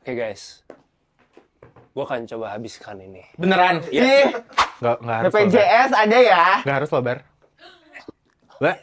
Oke guys, gue akan coba habiskan ini. Beneran? Iya. Nggak harus. BPJS ada ya? Nggak harus loh, Bar. Mbak.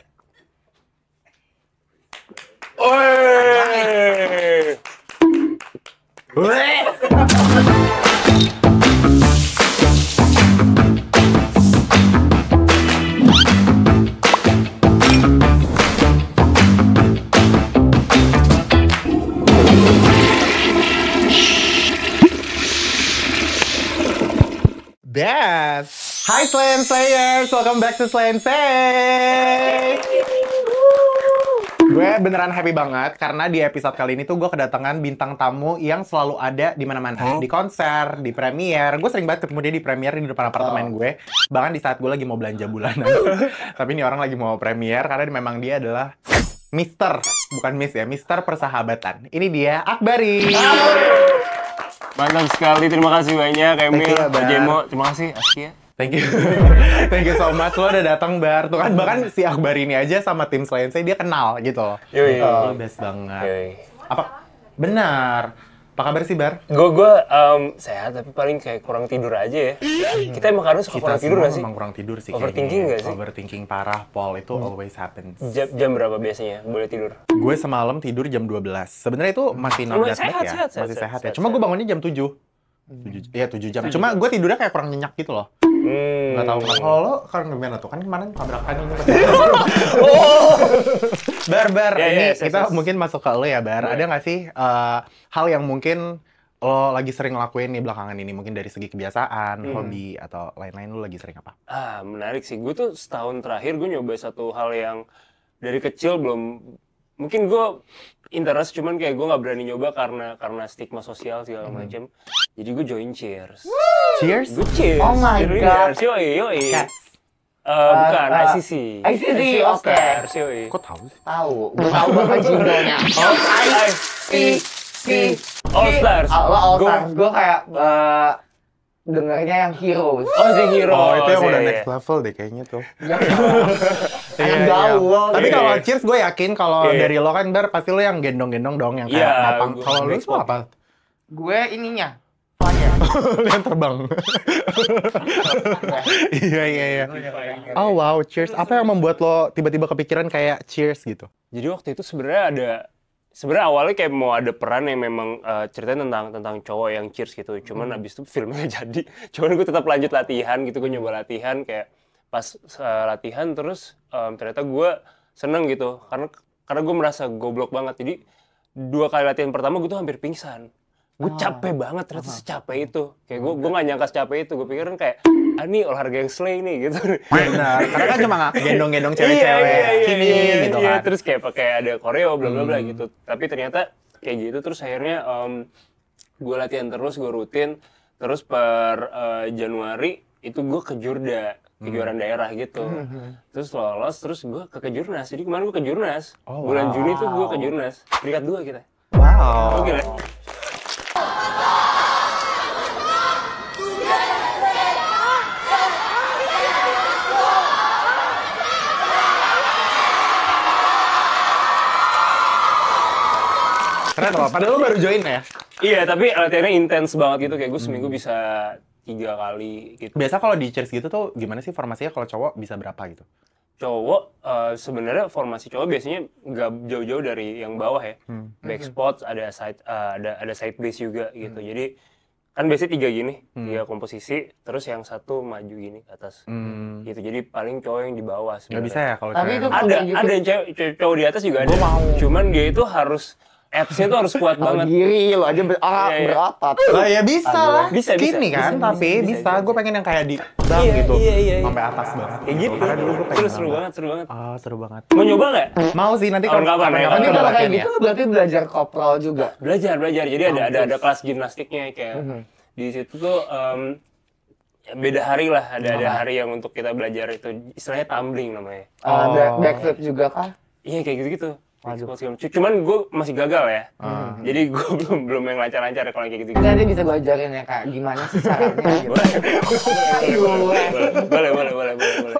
Hi Slayers Slayers, welcome back to Slay and Say. Gue beneran happy banget karena di episode kali ini tuh gue kedatangan bintang tamu yang selalu ada di mana-mana. Di konser, di premier. Gue sering banget ketemu dia di premier di depan apartemen gue. Bahkan di saat gue lagi mau belanja bulanan. Tapi ini orang lagi mau premier karena memang dia adalah Mister, bukan Miss ya, Mister Persahabatan. Ini dia Akbari. Mantap sekali, terima kasih banyak Emil, Bar. Jemo, terima kasih Askia. Thank you. Thank you so much. Lo udah datang, Bar. Tuh kan bahkan si Akbar ini aja sama tim Selain Saya dia kenal gitu loh. Yoi. Lo best banget. Yoi. Apa? Benar. Apa kabar sih, Bar? Gue sehat tapi paling kayak kurang tidur aja ya. Kita emang kadang suka kurang tidur semua nggak sih? memang kurang tidur sih. Overthinking kayaknya. nggak sih? Overthinking parah, Paul. Itu always happens. Jam berapa biasanya boleh tidur? Gue semalam tidur jam 12. Sebenarnya itu masih not that bad ya. Masih sehat ya. Cuma gue bangunnya jam 7. 7 jam. Cuma gue tidurnya kayak kurang nyenyak gitu loh. Nggak tahu kenapa. Kalau lo kan gimana tuh? Kan kemarin tabrakan ini. Bar, ini kita mungkin masuk ke lo ya, Bar. Ada nggak sih hal yang mungkin lo lagi sering lakuin nih belakangan ini? Mungkin dari segi kebiasaan, hobi, atau lain-lain lo lagi sering apa? Menarik sih. Gue tuh setahun terakhir gue nyoba satu hal yang dari kecil belum. Mungkin gue interest, cuman kayak gue nggak berani nyoba karena stigma sosial segala macam. Jadi gue join Cheers. Cheers? Gue Cheers. Oh my God. Yoi. Cats. Bukan, ICC. ICC, oke. Stars, yoi. Kok tahu sih? Tahu. Gue tahu banget jinglenya. All Stars. Lo All Stars. Gue kayak dengarnya yang Heroes. Oh, The Hero. Oh, itu yang udah iya. next level deh kayaknya tuh. Yang gaul. Tapi Iya, kalau iya. Cheers gue yakin kalau Iya. dari lo kan Bar pasti lo yang gendong-gendong dong yang kayak Iya, ngapang. gue Kalau lo next itu apa? Gue ininya. Flyer. Lo yang terbang. Iya. Oh wow, Cheers. Apa yang membuat lo tiba-tiba kepikiran kayak Cheers gitu? Jadi waktu itu sebenarnya awalnya kayak mau ada peran yang memang ceritanya tentang cowok yang Cheers gitu. Cuman abis itu filmnya nggak jadi. Cuman gue tetap lanjut latihan gitu. Gue nyoba latihan kayak pas latihan terus ternyata gue seneng gitu. Karena gue merasa goblok banget. Jadi 2 kali latihan pertama gue tuh hampir pingsan. Gue capek banget ternyata secapek itu. Kayak gue nggak nyangka secapek itu. Gue pikirin kayak, ini olahraga yang slay nih gitu. Benar, karena kan cuma gendong-gendong cewek-cewek skinny gitu iya. kan. Terus kayak pakai ada koreo bla bla bla gitu. Tapi ternyata kayak gitu terus akhirnya gue latihan terus, gue rutin. Terus per Januari itu gue ke Jurda, kejuaraan daerah gitu. Terus lolos, terus gue ke Kejurnas. Jadi kemarin gue ke Jurnas. Bulan Juni tuh gue ke Jurnas. Peringkat 2 kita. Wow. Oke. Keren loh, padahal lo baru join ya? Iya, tapi latihannya intens banget gitu. Kayak gue seminggu bisa 3 kali gitu. Biasa kalau di Cheers gitu tuh gimana sih formasinya kalau cowok bisa berapa gitu? Cowok sebenarnya formasi cowok biasanya nggak jauh-jauh dari yang bawah ya. Back spots, ada side base juga gitu. Jadi kan biasanya 3 gini, 3 komposisi, terus yang satu maju gini ke atas. Gitu. Jadi paling cowok yang di bawah sebenarnya. Nggak bisa ya kalau Tapi cewek? itu- Ada yang cowok di atas juga ada. Cuman dia itu harus abs-nya tuh harus kuat banget. Diri lo aja berotot. Lah ya bisa lah, Bisa, skinny bisa, kan, bisa, tapi bisa, bisa. bisa. Gue pengen yang kayak di bang Iya, gitu, iya. sampai atas banget. Kayak gitu. Karena dulu gue pengen Seru banget. Seru banget. Mau nyoba nggak? Mau sih nanti kalau Kapan-kapan ya. Tapi kapan-kapan kalau kayak latihan ya. gitu berarti belajar kopral juga. Belajar. Jadi ada kelas gimnastiknya kayak di situ tuh ya beda hari lah. Ada hari yang untuk kita belajar itu istilahnya tumbling namanya. Backflip juga kah? Iya kayak gitu-gitu. Cuman gue masih gagal ya. Jadi gue belum yang lancar-lancar kalau kayak gitu. Nanti bisa gue ajarin ya kayak gimana sih caranya gitu. Boleh.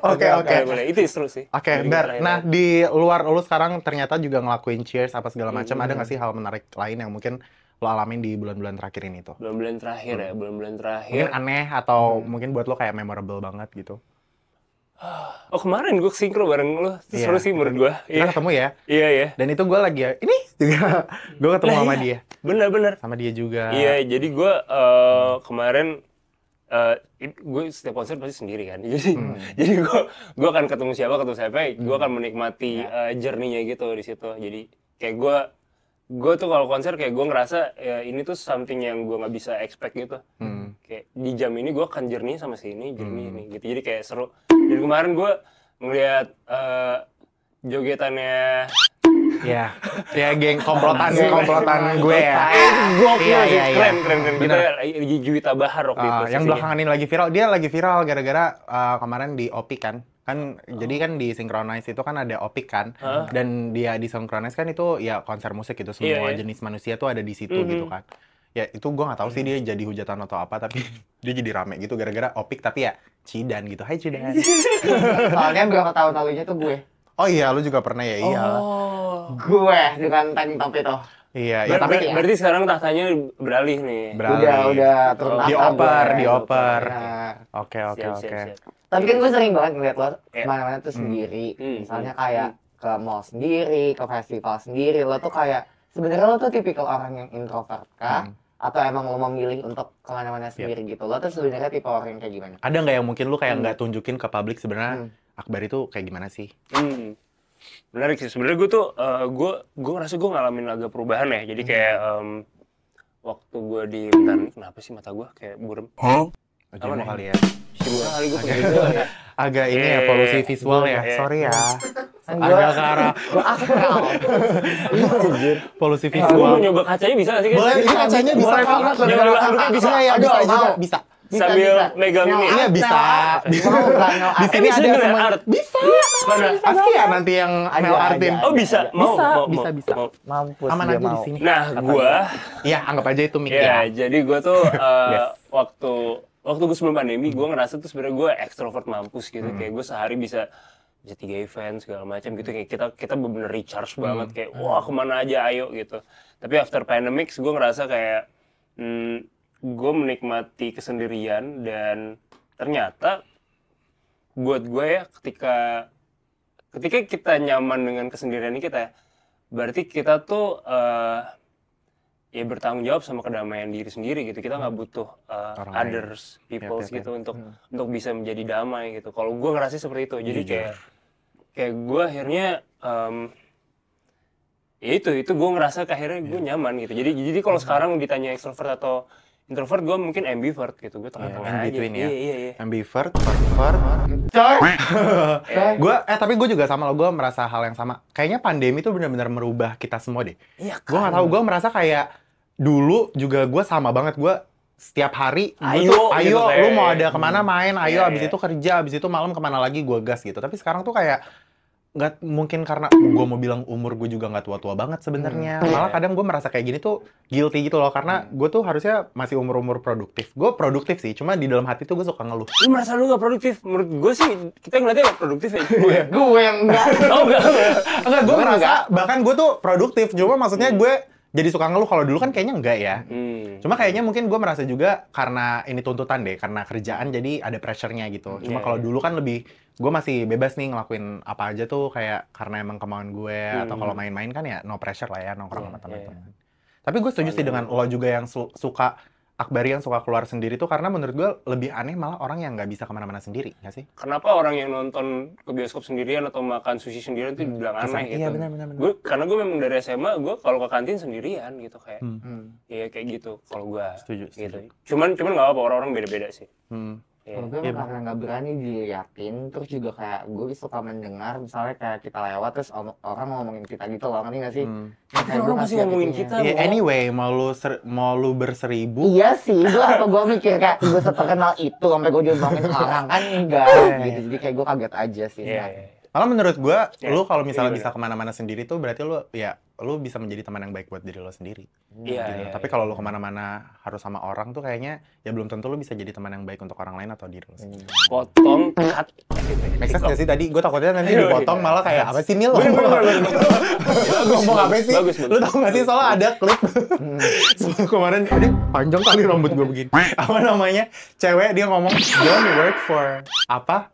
Oke. Boleh. Itu seru sih. Oke, Bar. Nah, di luar lu sekarang ternyata juga ngelakuin Cheers apa segala macam. Ada nggak sih hal menarik lain yang mungkin lo alamin di bulan-bulan terakhir ini tuh? Bulan-bulan terakhir ya, bulan-bulan terakhir. Mungkin aneh atau mungkin buat lo kayak memorable banget gitu. Oh kemarin gue sinkro bareng lo, itu Iya. seru sih menurut gue. Kita ketemu ya. Iya ya. Dan itu gue lagi ini juga gue ketemu Lah, sama iya. dia, Bener-bener. sama dia juga. Iya, jadi gue kemarin gue setiap konser pasti sendiri kan. Jadi gue akan ketemu siapa, gue akan menikmati journey-nya gitu di situ. Jadi kayak gue tuh kalau konser kayak gue ngerasa ya, ini tuh something yang gue nggak bisa expect gitu. Kayak di jam ini gue akan journey sama ini gitu. Jadi kayak seru. Dan kemarin gue ngeliat jogetannya Ya, geng komplotan gue ya. gokil sih, Iya. keren. Kita Bener. lagi Juwita Bahar waktu itu. Yang sesinya. belakangan ini lagi viral, dia lagi viral gara-gara kemarin di Opik kan. Jadi kan di Synchronize itu kan ada Opik kan. Dan dia di Synchronize kan itu ya konser musik gitu, semua Iya. jenis manusia tuh ada di situ gitu kan. Ya itu gue nggak tahu sih dia jadi hujatan atau apa, tapi dia jadi rame gitu gara-gara Opik, tapi ya Cidan gitu. Hai Cidan. Soalnya berapa tahun lalunya tuh gue. Oh iya, lu juga pernah ya? Iya. Gue dengan tank top itu. Iya, ya tapi Berarti sekarang tahtanya beralih nih. Udah turun tahta dioper, gue. dioper. Nah, Oke. Siap. tapi kan gue sering banget ngeliat lo Iya. kemana-mana tuh sendiri. Misalnya Hmm. kayak ke mall sendiri, ke festival sendiri. Lo tuh kayak sebenarnya lo tuh tipikal orang yang introvert kah? Atau emang lo memilih untuk kemana-mana sendiri gitu? Lo tuh sebenarnya tipe orang yang kayak gimana? ada nggak yang mungkin lu kayak nggak tunjukin ke publik sebenarnya Akbar itu kayak gimana sih? Menarik sih. Sebenarnya gue tuh gue ngerasa gue ngalamin agak perubahan ya. Jadi kayak waktu gue di kenapa sih mata gue kayak burem? Jomblo nih? kali ya. Sibuk kali gue kayak gitu ya. Agak ini ya, Iya, polusi iya. visual ya. Iya. Sorry ya. Kan Agak ke arah gue astral. polusi Gue mau visual. nyoba kacanya bisa nggak sih? Guys? Boleh, ini kacanya bisa Boleh kok. banget, Jangan boleh duduk banget. bisa. Iya, Aduh, bisa juga, mau. bisa. Sambil megang ini. Iya, bisa. Mau kan, no Di sini bisa ada bener semua. art. Bisa. Mana? Aski ya nanti yang Mel artin. ada. Oh bisa, mau, Bisa. mau. Mampus Aman dia aja di mau. sini. Nah, gue Iya, anggap aja itu mic ya, ya. jadi gue tuh Yes. waktu gue sebelum pandemi, gue ngerasa tuh sebenarnya gue ekstrovert mampus gitu. Kayak gue sehari bisa 3 event segala macam gitu. Kayak kita bener-bener recharge banget. Kayak wah kemana aja ayo gitu. Tapi after pandemic, gue ngerasa kayak gue menikmati kesendirian dan ternyata buat gue ya ketika kita nyaman dengan kesendirian ini kita, berarti kita tuh ya bertanggung jawab sama kedamaian diri sendiri gitu. Kita nggak butuh Orang lain. others people Yap. gitu untuk bisa menjadi damai gitu. Kalau gue ngerasa seperti itu, jadi kayak gue akhirnya ya itu gue ngerasa akhirnya gue nyaman gitu. Jadi kalau sekarang ditanya extrovert atau introvert, gue mungkin ambivert gitu. Gue tengah-tengah in aja. between ya. Iya. Ambivert, pervert. Coy. Tapi gue juga sama lo, gue merasa hal yang sama. Kayaknya pandemi tuh benar-benar merubah kita semua deh. Iya Gue nggak tahu, gue merasa kayak dulu juga gue sama banget. Gue setiap hari, Ayo, gitu, lu mau kayak. ada kemana main, ayo, Iya, abis iya. itu kerja, abis itu malam kemana lagi gue gas gitu. Tapi sekarang tuh kayak nggak mungkin, karena gue mau bilang umur gue juga nggak tua-tua banget sebenarnya. Malah kadang gue merasa kayak gini tuh guilty gitu loh, karena gue tuh harusnya masih umur-umur produktif. Gue produktif sih, cuma di dalam hati tuh gue suka ngeluh. Lu merasa lu gak produktif? Menurut gue sih, kita ngeliatnya gak produktif ya. Gue yang enggak. Oh enggak. Enggak, gue merasa bahkan gue tuh produktif, cuma maksudnya gue jadi suka ngeluh. Kalau dulu kan kayaknya enggak ya. Cuma kayaknya mungkin gue merasa juga karena ini tuntutan deh, karena kerjaan jadi ada pressure-nya gitu. Cuma kalau dulu kan lebih, gue masih bebas nih ngelakuin apa aja tuh kayak karena emang kemauan gue, atau kalau main-main kan ya no pressure lah ya, nongkrong sama teman-teman. Tapi gue setuju sih dengan lo juga yang suka, Akbari yang suka keluar sendiri tuh, karena menurut gue lebih aneh malah orang yang nggak bisa kemana-mana sendiri, nggak sih? Kenapa orang yang nonton ke bioskop sendirian atau makan sushi sendirian tuh dibilang aneh gitu? Iya benar. Karena gue memang dari SMA, gue kalau ke kantin sendirian gitu kayak. Iya kayak gitu kalau gue. Setuju. Gitu. Cuman nggak apa-apa, orang-orang beda-beda sih. Iya. Kalau gue emang karena nggak berani diliatin, terus juga kayak gue suka mendengar, misalnya kayak kita lewat terus orang ngomongin kita gitu loh, ngerti nggak sih? Kan orang pasti ngomongin kita. Iya, Bo. anyway, mau lu berseribu. Iya sih, gue mikir kayak gue seterkenal itu sampai gue diomongin orang kan enggak gitu, jadi kayak gue kaget aja sih. Iya. Malah menurut gue, Ya, lu kalau misalnya gimana? bisa kemana-mana sendiri tuh berarti lu bisa menjadi teman yang baik buat diri lo sendiri. Iya, Gitu. iya. Tapi kalau lu kemana-mana harus sama orang tuh kayaknya ya belum tentu lu bisa jadi teman yang baik untuk orang lain atau diri lo sendiri. Potong, cut. Make sense gak sih tadi? Gue takutnya nanti Iya, dipotong iya. malah kayak apa sih Mil? Bagus, Ngomong apa sih? bagus, Lu tau gak sih soalnya ada klip sebelum kemarin, aduh panjang kali rambut gue begini. Apa namanya? Cewek dia ngomong, don't work for apa?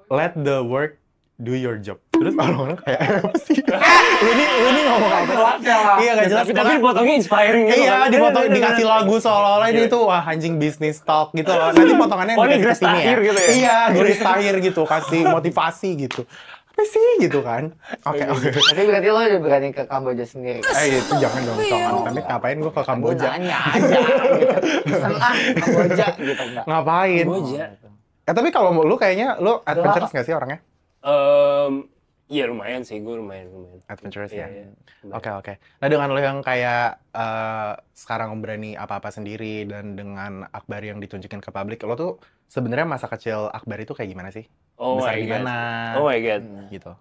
Let the work do your job. Terus orang-orang kayak apa sih? lu nih ngomong apa sih? Iya gak jelas. Tapi potongnya inspiring gitu. Iya, kan. dipotong dikasih lagu seolah-olah ini tuh wah anjing bisnis talk gitu loh. Nanti potongannya Oh, ini dikasih Grace ke sini Tahir gitu ya? Iya, Grace Tahir gitu, kasih motivasi gitu. Apa sih gitu kan? Oke. Tapi berarti lo udah berani ke Kamboja sendiri. Itu jangan dong, jangan. Tapi ngapain gua ke Kamboja? Gua nanya aja gitu. Iseng Kamboja gitu enggak. Ngapain? Kamboja. Tapi kalau lu kayaknya lu adventurous nggak sih orangnya? Iya lumayan sih, gue lumayan. Adventurous Iya, ya? iya. Oke. Nah dengan lo yang kayak sekarang berani apa-apa sendiri dan dengan Akbar yang ditunjukin ke publik, lo tuh sebenarnya masa kecil Akbar itu kayak gimana sih? Oh Besar my di god. mana? Oh my god. Gitu.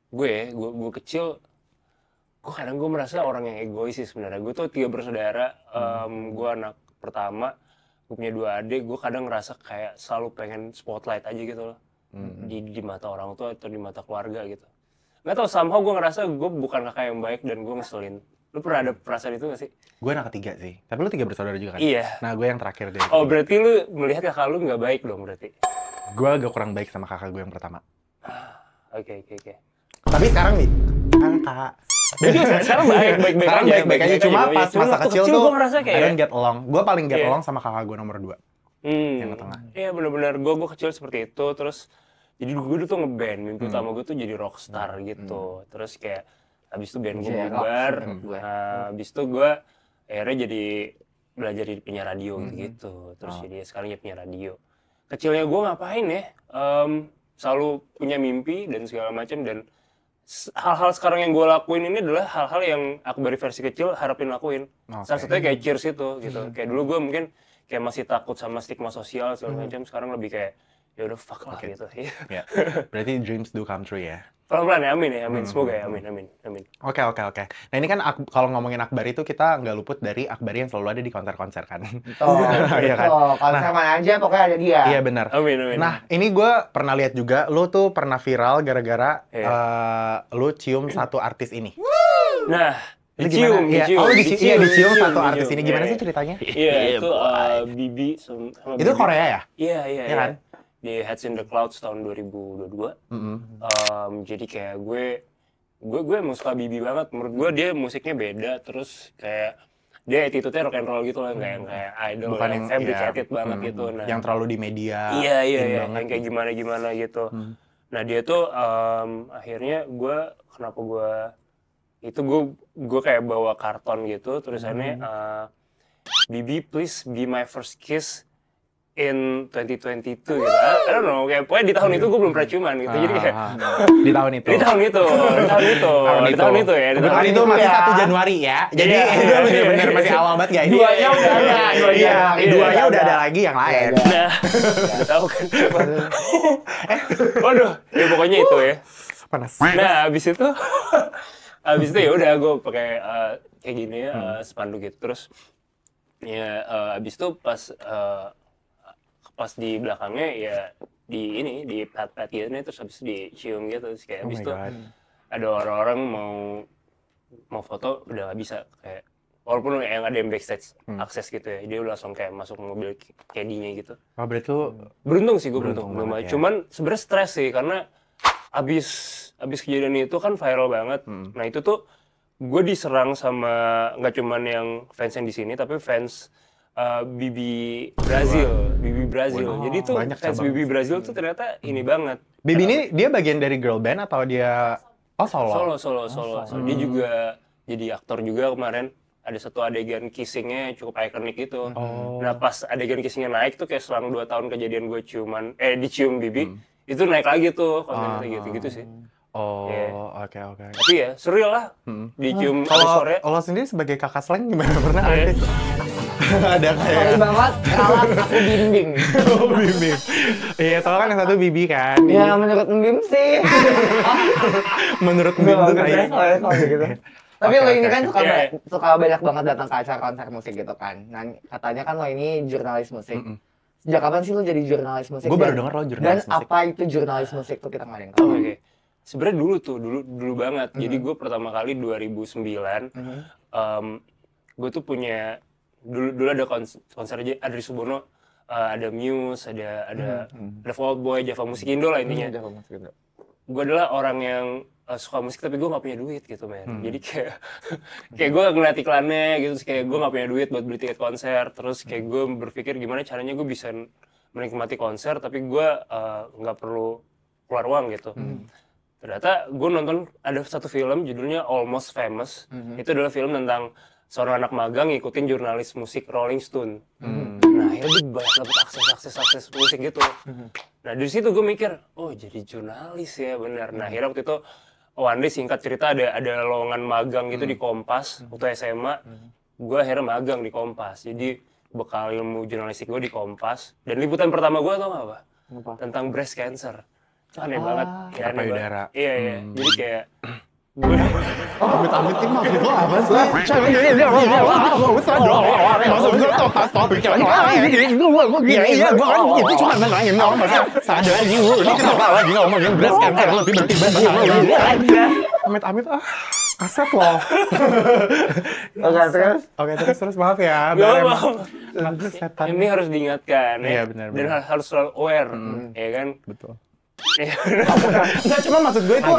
Gue kecil, gue kadang gue merasa orang yang egois sih sebenarnya. Gue tuh 3 bersaudara, gue anak pertama, gue punya 2 adik. Gue kadang ngerasa kayak selalu pengen spotlight aja gitu loh. Di mata orang tua atau di mata keluarga gitu. Nggak tau, somehow gue ngerasa gue bukan kakak yang baik dan gue ngeselin. Lu pernah ada perasaan itu gak sih? Gue anak ketiga sih. Tapi lu 3 bersaudara juga kan? Iya. Nah gue yang terakhir deh. Oh berarti lu melihat kakak lu nggak baik dong berarti? Gue agak kurang baik sama kakak gue yang pertama. Oke. Tapi sekarang nih, kakak. Jadi sekarang baik-baik Sekarang aja. baik-baik aja. Cuma pas Cuma masa waktu kecil tuh, gue ngerasa I kayak don't get along. Gue paling get Iya. along sama kakak gue nomor 2. Yang ke tengah. Iya benar-benar gue kecil seperti itu. Terus jadi gue dulu tuh ngeband, mimpi utama gue tuh jadi rockstar gitu. Terus kayak habis itu band gue Iya, bubar, gue. habis itu gue akhirnya jadi belajar jadi penyiar radio gitu. Terus jadi sekarang jadi penyiar radio. Kecilnya gue ngapain ya? Selalu punya mimpi dan segala macam, dan hal-hal sekarang yang gue lakuin ini adalah hal-hal yang aku dari versi kecil harapin lakuin. Salah satunya kayak Cheers itu gitu. Kayak dulu gue mungkin kayak masih takut sama stigma sosial segala macam, sekarang lebih kayak ya udah fuck lah gitu. Ya. Berarti dreams do come true ya. Pelan-pelan ya, amin. Semoga ya, amin. Oke. Nah ini kan kalau ngomongin Akbar itu kita nggak luput dari Akbar yang selalu ada di konser-konser kan. Iya kan? Konser mana aja pokoknya ada dia. Iya benar. Amin. Nah ini gue pernah lihat juga, lo tuh pernah viral gara-gara lo cium satu artis ini. Nah, Itu gimana? Dicium satu artis ini. Gimana sih ceritanya? Iya, itu Bibi sama Itu Bibi. Korea ya? Iya kan? Di Heads in the Clouds tahun 2022. Jadi kayak gue emang suka Bibi banget. Menurut gue dia musiknya beda, terus kayak dia attitude-nya rock and roll gitu lah, nggak yang kayak idol, Bukan yang yang fabricated banget gitu. Nah, yang terlalu di media. Iya, in yang banget kayak gitu. gimana gitu. Nah dia tuh akhirnya gue kayak bawa karton gitu, tulisannya Bibi please be my first kiss in 2022 gitu. I don't know, kayak pokoknya di tahun itu gue belum pernah ciuman gitu. Jadi kayak Di tahun itu. di tahun itu ya. Kebetulan itu masih 1 Januari ya. Jadi itu bener-bener masih awal banget guys. Duanya udah ada. Duanya udah ada lagi yang lain. Nah, udah tahu kan. Waduh, ya pokoknya itu ya. Panas. Nah, abis itu ya udah gue pakai kayak gini spanduk gitu. Terus ya abis itu pas di belakangnya ya di pet gitu nih, terus habis dicium gitu, terus kayak habis itu ada orang-orang mau foto udah nggak bisa, kayak walaupun yang ada yang backstage akses gitu ya, dia udah langsung kayak masuk mobil caddy-nya gitu. Oh, berarti lu Beruntung sih gue, Beruntung beruntung. banget ya. Cuman sebenarnya stres sih karena abis kejadian itu kan viral banget. Nah itu tuh gue diserang sama nggak cuman yang fans yang di sini, tapi fans Bibi Brazil. Jadi tuh banyak fans cabang. Bibi Brazil tuh ternyata ini banget. Bibi ini dia bagian dari girl band atau dia solo? Solo. Dia juga jadi aktor juga kemarin. Ada satu adegan kissingnya cukup ikonik gitu. Nah pas adegan kissingnya naik tuh kayak selang 2 tahun kejadian gue dicium Bibi, itu naik lagi tuh kontennya gitu sih. Oh, Yeah. oke. Tapi ya surreal lah dicium abis Kalau sore. lo sendiri sebagai kakak slang gimana? Pernah ada? Ada Sorry kayak banget, ralat aku bimbing. Bimbing. Iya, soalnya kan yang satu Bibi kan. Ya menurut Bim sih. Menurut Bim tuh kayak gitu. Tapi Oke, lo ini oke, kan oke. suka, Iya. suka banyak banget datang ke acara konser musik gitu kan. Nah, katanya kan lo ini jurnalis musik. Mm-mm. Sejak kapan sih lo jadi jurnalis musik? Gue baru Dan- denger lo jurnalis Dan musik. apa itu jurnalis musik tuh kita nggak ada yang Oh, tahu. oke. Sebenarnya dulu banget. Jadi gue pertama kali 2009, gue tuh punya dulu ada konser aja Adri Subono, ada Muse, ada Fall Out Boy, Java Musik Indo lah intinya. Gue adalah orang yang suka musik tapi gue nggak punya duit gitu men. Jadi kayak gue ngeliat iklannya gitu, terus kayak gue nggak punya duit buat beli tiket konser. Terus kayak gue berpikir gimana caranya gue bisa menikmati konser tapi gue nggak perlu keluar uang gitu. Ternyata gue nonton ada satu film judulnya Almost Famous. Itu adalah film tentang seorang anak magang ngikutin jurnalis musik Rolling Stone. Nah akhirnya gue banyak dapet akses musik gitu. Nah dari situ gue mikir, oh jadi jurnalis ya benar. Nah akhirnya waktu itu one day singkat cerita ada lowongan magang gitu di Kompas waktu SMA. Gue akhirnya magang di Kompas. Jadi bekal ilmu jurnalistik gue di Kompas. Dan liputan pertama gue tau gak apa? Apa? Tentang breast cancer. Itu aneh banget. Ya, aneh payudara. banget. Iya, iya. Jadi kayak gue Amit-amit ini maksud lo apa sih? Maksud gue topik lagi. Iya, gue kan itu cuma nanya orang masa sadar dulu. Ini kenapa lagi ngomongin breast cancer lo tiba-tiba Amit-amit aset loh. Oke, terus maaf ya. Gak Biar apa-apa. setan. Ini harus diingatkan Iya, ya. benar, Dan benar. harus selalu aware, ya kan? Betul. Iya. Enggak, cuma maksud gue itu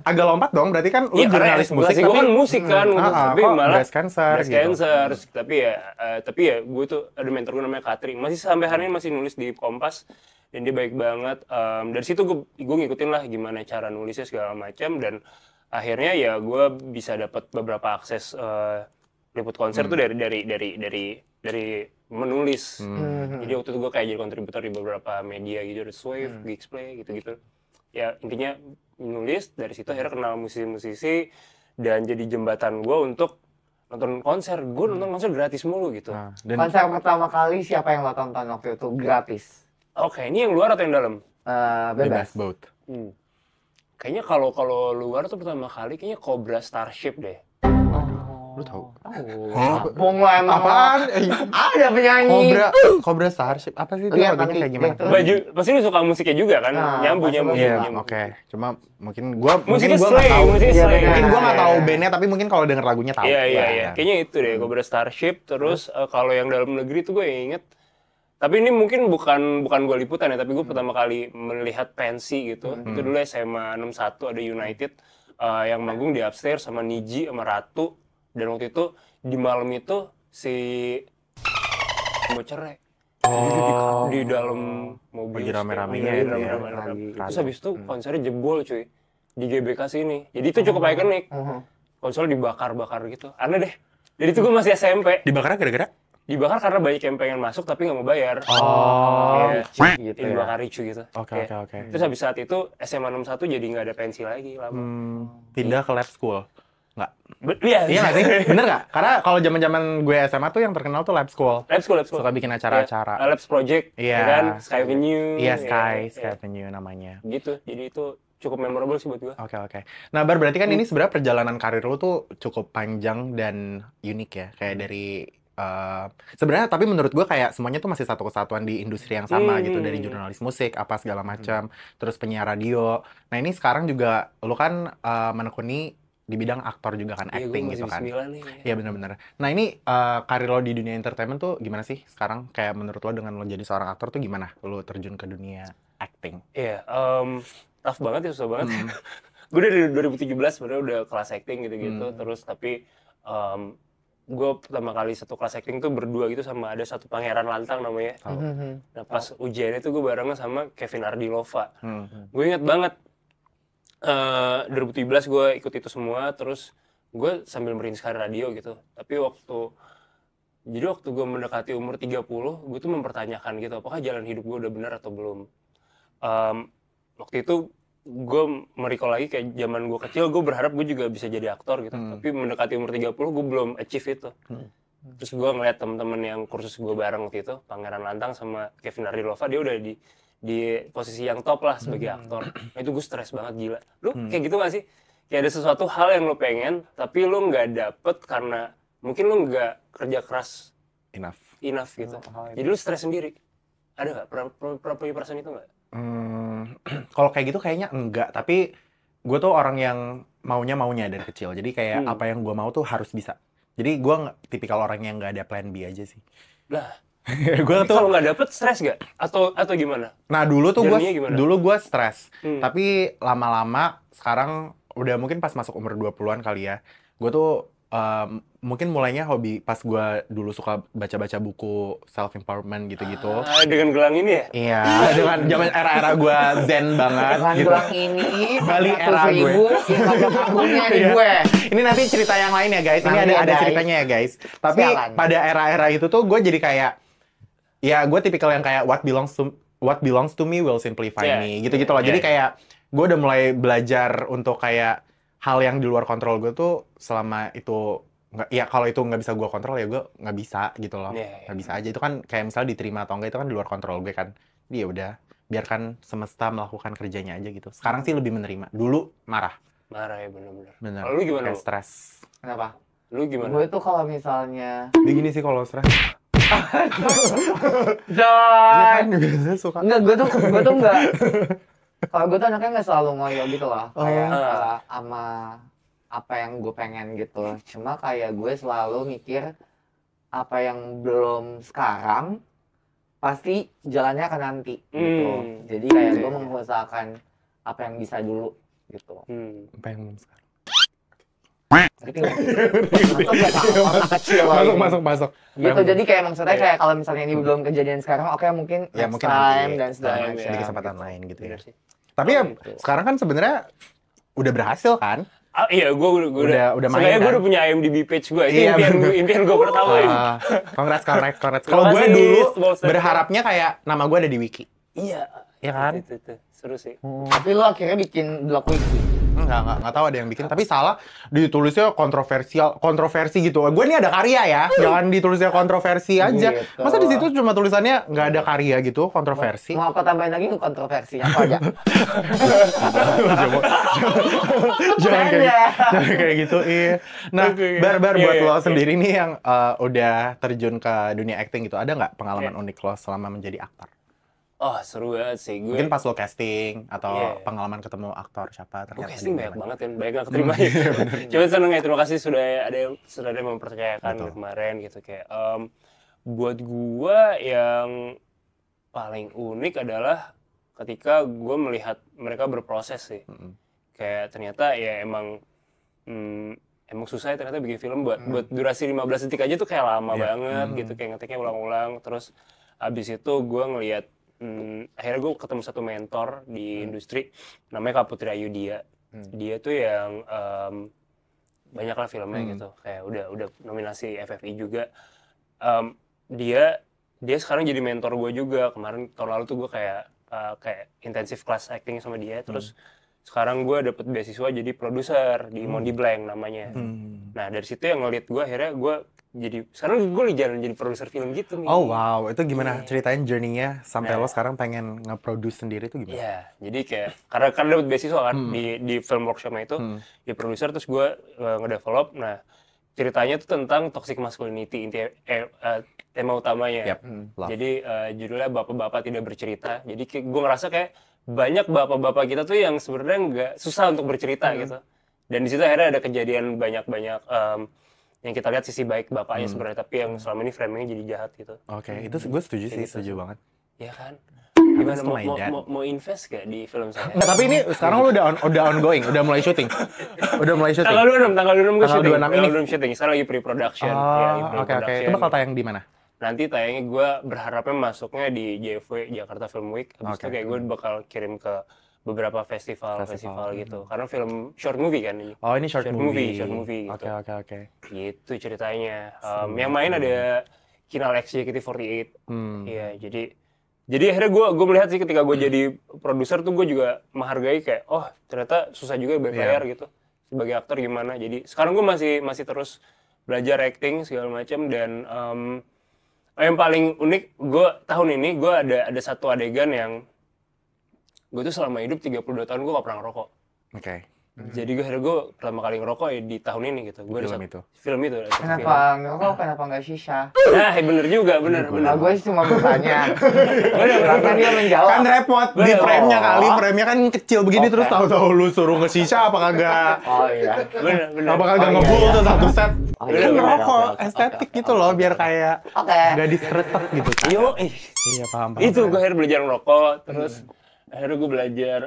agak lompat dong. Berarti kan lu Iya, karena jurnalis musik gue kan musik kan, tapi kok malah breast cancer breast gitu. cancer. Tapi ya gue tuh ada mentor gue namanya Katri. Masih sampai hari ini masih nulis di Kompas dan dia baik banget. Dari situ gue ngikutin lah gimana cara nulisnya segala macam dan akhirnya ya gue bisa dapat beberapa akses liput konser tuh dari menulis. Jadi waktu itu gue kayak jadi kontributor di beberapa media gitu, ada Swave, Geeksplay gitu-gitu. Ya intinya menulis, dari situ akhirnya kenal musisi-musisi dan jadi jembatan gue untuk nonton konser. Gue nonton konser gratis mulu gitu. Nah, dan Konser pertama kali siapa yang lo tonton waktu itu gratis? Oke, ini yang luar atau yang dalam? Bebas. boat. Kayaknya kalau luar tuh pertama kali kayaknya Cobra Starship deh. Lu tahu? Bung lo emang Apaan? ada penyanyi. Cobra Starship. Apa sih itu Lihat lagunya nanti, kayak gimana? lihat. Baju, pasti lu suka musiknya juga kan? Nah, Nyambung. pasti Iya, Nyambung. oke. Cuma mungkin gua Musiknya nggak Slay, tahu. musiknya Iya, Slay. Mungkin gua nggak Iya, tahu iya. bandnya, tapi mungkin kalau denger lagunya tahu. Iya. Ya. Kayaknya itu deh, Cobra Starship. Terus kalau yang dalam negeri tuh gue inget. Tapi ini mungkin bukan gue liputan ya, tapi gue pertama kali melihat pensi gitu. Itu dulu SMA 61 ada United yang manggung di upstairs sama Niji sama Ratu. Dan waktu itu di malam itu si mau cerai. Di dalam mobil. Lagi rame-ramenya Iya, itu ya. rame-rame. Terus habis itu konsernya jebol cuy. Di GBK sini. Jadi itu cukup ikonik. Konser dibakar-bakar gitu. Aneh deh. Jadi itu gue masih SMP. Dibakarnya gara-gara? Dibakar karena banyak yang pengen masuk tapi nggak mau bayar. Oh. Iya. Gitu Jadi ya. dibakar ricu gitu. Oke, Kayak- oke. Terus habis saat itu SMA 61 jadi nggak ada pensi lagi lama. Pindah ke lab school. Nggak? Iya. Iya nggak sih? Bener nggak? Karena kalau zaman-zaman gue SMA tuh yang terkenal tuh lab school. Lab school. Suka bikin acara-acara. Labs Project, Iya. ya kan? Sky Avenue. Iya, ya, Sky Avenue namanya. Gitu. Jadi itu cukup memorable sih buat gue. Oke. Nah, berarti kan ini sebenarnya perjalanan karir lu tuh cukup panjang dan unik ya. Kayak dari sebenarnya tapi menurut gue kayak semuanya tuh masih satu kesatuan di industri yang sama gitu, dari jurnalis musik apa segala macam, terus penyiar radio. Nah, ini sekarang juga lu kan menekuni di bidang aktor juga kan, Iya, gue acting masih gitu kan. bismillah nih. Iya benar-benar. Nah ini karir lo di dunia entertainment tuh gimana sih sekarang? Kayak menurut lo dengan lo jadi seorang aktor tuh gimana? Lo terjun ke dunia acting? Iya, tough banget ya, susah banget. Gue dari 2017 sebenarnya udah kelas acting gitu-gitu, terus tapi gue pertama kali satu kelas acting tuh berdua gitu sama ada satu pangeran lantang namanya. Nah pas ujiannya tuh gue barengan sama Kevin Ardilova. Gue inget banget 2017 gue ikut itu semua, terus gue sambil merintis karir radio gitu. Tapi waktu gue mendekati umur 30, gue tuh mempertanyakan gitu, apakah jalan hidup gue udah benar atau belum. Waktu itu gue merecall lagi kayak zaman gue kecil, gue berharap gue juga bisa jadi aktor gitu. Tapi mendekati umur 30, gue belum achieve itu. Terus gue ngeliat temen-temen yang kursus gue bareng waktu itu, Pangeran Lantang sama Kevin Ardilova, dia udah di posisi yang top lah sebagai aktor. Nah, itu gue stres banget, gila. Lu kayak gitu gak sih? Kayak ada sesuatu hal yang lu pengen, tapi lu nggak dapet karena mungkin lu nggak kerja keras Enough. gitu. Jadi lu stres sendiri. Ada nggak? Pernah punya perasaan itu nggak? Kalau kayak gitu kayaknya enggak, tapi gue tuh orang yang maunya dari kecil. Jadi kayak apa yang gue mau tuh harus bisa. Jadi gue tipikal orang yang nggak ada plan B aja sih. Lah, Gue tuh kalau nggak dapet stres gak? Atau gimana? Nah dulu tuh Journey-nya gimana? gue stres, tapi lama-lama sekarang udah mungkin pas masuk umur 20-an kali ya, gue tuh mungkin mulainya hobi pas gue dulu suka baca-baca buku self empowerment gitu-gitu. Dengan gelang ini ya? Iya, dengan zaman era-era gue zen banget. Dengan Gitu. gelang ini, Bali era gue. yang ada kagumnya di Iya. gue. Ini nanti cerita yang lain ya guys. Ini Nanti ada ada ceritanya ya guys. Tapi Sialan. pada era-era itu tuh gue jadi kayak, ya gue tipikal yang kayak what belongs to me will simplify Yeah. me. Gitu-gitu loh. Jadi kayak gue udah mulai belajar untuk kayak hal yang di luar kontrol gue tuh selama itu nggak, ya kalau itu nggak bisa gue kontrol ya gue nggak bisa gitu loh. Nggak bisa aja. Itu kan kayak misalnya diterima atau enggak itu kan di luar kontrol gue kan. Jadi ya udah biarkan semesta melakukan kerjanya aja gitu. Sekarang sih lebih menerima. Dulu marah. Marah ya, bener-bener. Bener. Kalau lu gimana? Kayak Lu? stres. Kenapa? Lu gimana? Gue tuh kalau misalnya Dia gini sih kalau stres. Joy. Biasanya suka. Enggak, gue tuh enggak. Kalau gue tuh anaknya nggak selalu ngoyo gitu loh, kayak sama apa yang gue pengen gitu. Cuma kayak gue selalu mikir apa yang belum sekarang pasti jalannya akan nanti gitu. Jadi kayak gue mengusahakan apa yang bisa dulu gitu. Apa yang belum sekarang? Ngerti nggak? Masuk nggak tahu otak kecil Masuk. gitu. Jadi kayak maksudnya kayak kalau misalnya ini belum kejadian sekarang, oke mungkin Ya, next mungkin time nanti. dan segala Time, macam. ya. Di kesempatan lain gitu ya. Bener sih. Tapi ya Gitu. sekarang kan sebenarnya udah berhasil kan? Iya, gue Udah main sebenarnya gue kan? udah punya IMDb page gue. Itu Iya, impian gue pertama ya. Congrats. Kalau Terima gue kasih, dulu small step. berharapnya kayak nama gue ada di wiki. Iya. Iya kan? Itu. Seru sih. Tapi lo akhirnya bikin blog wiki. Enggak tahu ada yang bikin, tapi salah ditulisnya kontroversi gitu. Gue ini ada karya ya, jangan ditulisnya kontroversi aja. Gitu. Masa di situ cuma tulisannya nggak ada karya gitu, kontroversi. Mau aku tambahin lagi ke kontroversi apa aja? jangan kayak gitu. Iya. Nah, Oke. Bar buat Iya, lo iya. sendiri nih yang udah terjun ke dunia acting gitu, ada nggak pengalaman unik lo selama menjadi aktor? Oh, seru banget sih. Gue Mungkin pas lo casting atau Iya. pengalaman ketemu aktor siapa gue ternyata casting dia banyak gimana? banget kan, banyak gak keterima ya. Cuma seneng ya, terima kasih sudah ada yang mempercayakan Betul. kemarin gitu kayak. Buat gue yang paling unik adalah ketika gue melihat mereka berproses sih. Kayak ternyata ya emang susah ya ternyata bikin film buat durasi 15 detik aja tuh kayak lama banget gitu, kayak ngetiknya ulang-ulang. Terus abis itu gue ngelihat akhirnya gue ketemu satu mentor di industri namanya Kak Putri Ayudhya. Dia tuh yang banyak lah filmnya gitu, kayak udah nominasi FFI juga. Dia sekarang jadi mentor gue juga. Kemarin tahun lalu tuh gue kayak intensive class acting sama dia. Terus sekarang gue dapet beasiswa jadi produser di Mondi Blank namanya. Nah dari situ yang ngeliat gue, akhirnya gue sekarang gue jalan jadi produser film gitu nih. Oh wow, itu gimana ceritain journey-nya sampai lo sekarang pengen nge-produce sendiri itu gimana? Iya, jadi kayak karena dapet beasiswa kan di film workshopnya itu, di produser, terus gue ngedevelop. Nah ceritanya tuh tentang toxic masculinity, tema utamanya. Yep, love. Jadi judulnya Bapak-bapak Tidak Bercerita. Jadi gue ngerasa kayak banyak bapak-bapak kita tuh yang sebenarnya nggak susah untuk bercerita gitu. Dan di situ akhirnya ada kejadian banyak yang kita lihat sisi baik bapaknya sebenarnya, tapi yang selama ini framingnya jadi jahat gitu. Oke, itu gue setuju sih, Gitu. setuju banget. Ya kan? Gimana, to my dad. mau invest gak di film saya? Nggak, tapi ini sekarang lo udah ongoing, udah mulai syuting. Tanggal 26 gue Tanggal syuting. 26 ini? Tanggal 26 syuting. Sekarang lagi pre-production. Oke. Itu bakal tayang di mana? Nanti tayangnya gue berharapnya masuknya di JFW, Jakarta Film Week. Habis itu Oke. kayak gue bakal kirim ke beberapa festival gitu. Karena film short movie kan ini. Oh, ini short movie. Short movie gitu. Oke. Gitu ceritanya. Yang main ada Kinal XJKT48. Iya, jadi akhirnya gue melihat sih ketika gue jadi produser tuh gue juga menghargai kayak, oh ternyata susah juga berlayar gitu sebagai aktor gimana. Jadi sekarang gue masih terus belajar acting segala macam dan yang paling unik gue tahun ini gue ada satu adegan yang gue tuh selama hidup 32 tahun gue gak pernah ngerokok. Oke. Jadi gue pertama kali ngerokok ya di tahun ini gitu. Gue film itu. Kenapa ngerokok? Kenapa nggak shisha? Nah, bener juga, bener. Nah, gue cuma bertanya. Karena dia menjawab. Kan repot di frame-nya kali, frame-nya kan kecil begini terus tahu-tahu lu suruh nge-shisha apa kagak? Oh iya. Bener. Apa kagak ngebul tuh satu set? Oh, Itu iya, ngerokok oke. estetik gitu loh biar kayak Oke. nggak diskretek gitu. Yo, Iya paham. itu gue akhirnya belajar ngerokok, terus akhirnya gue belajar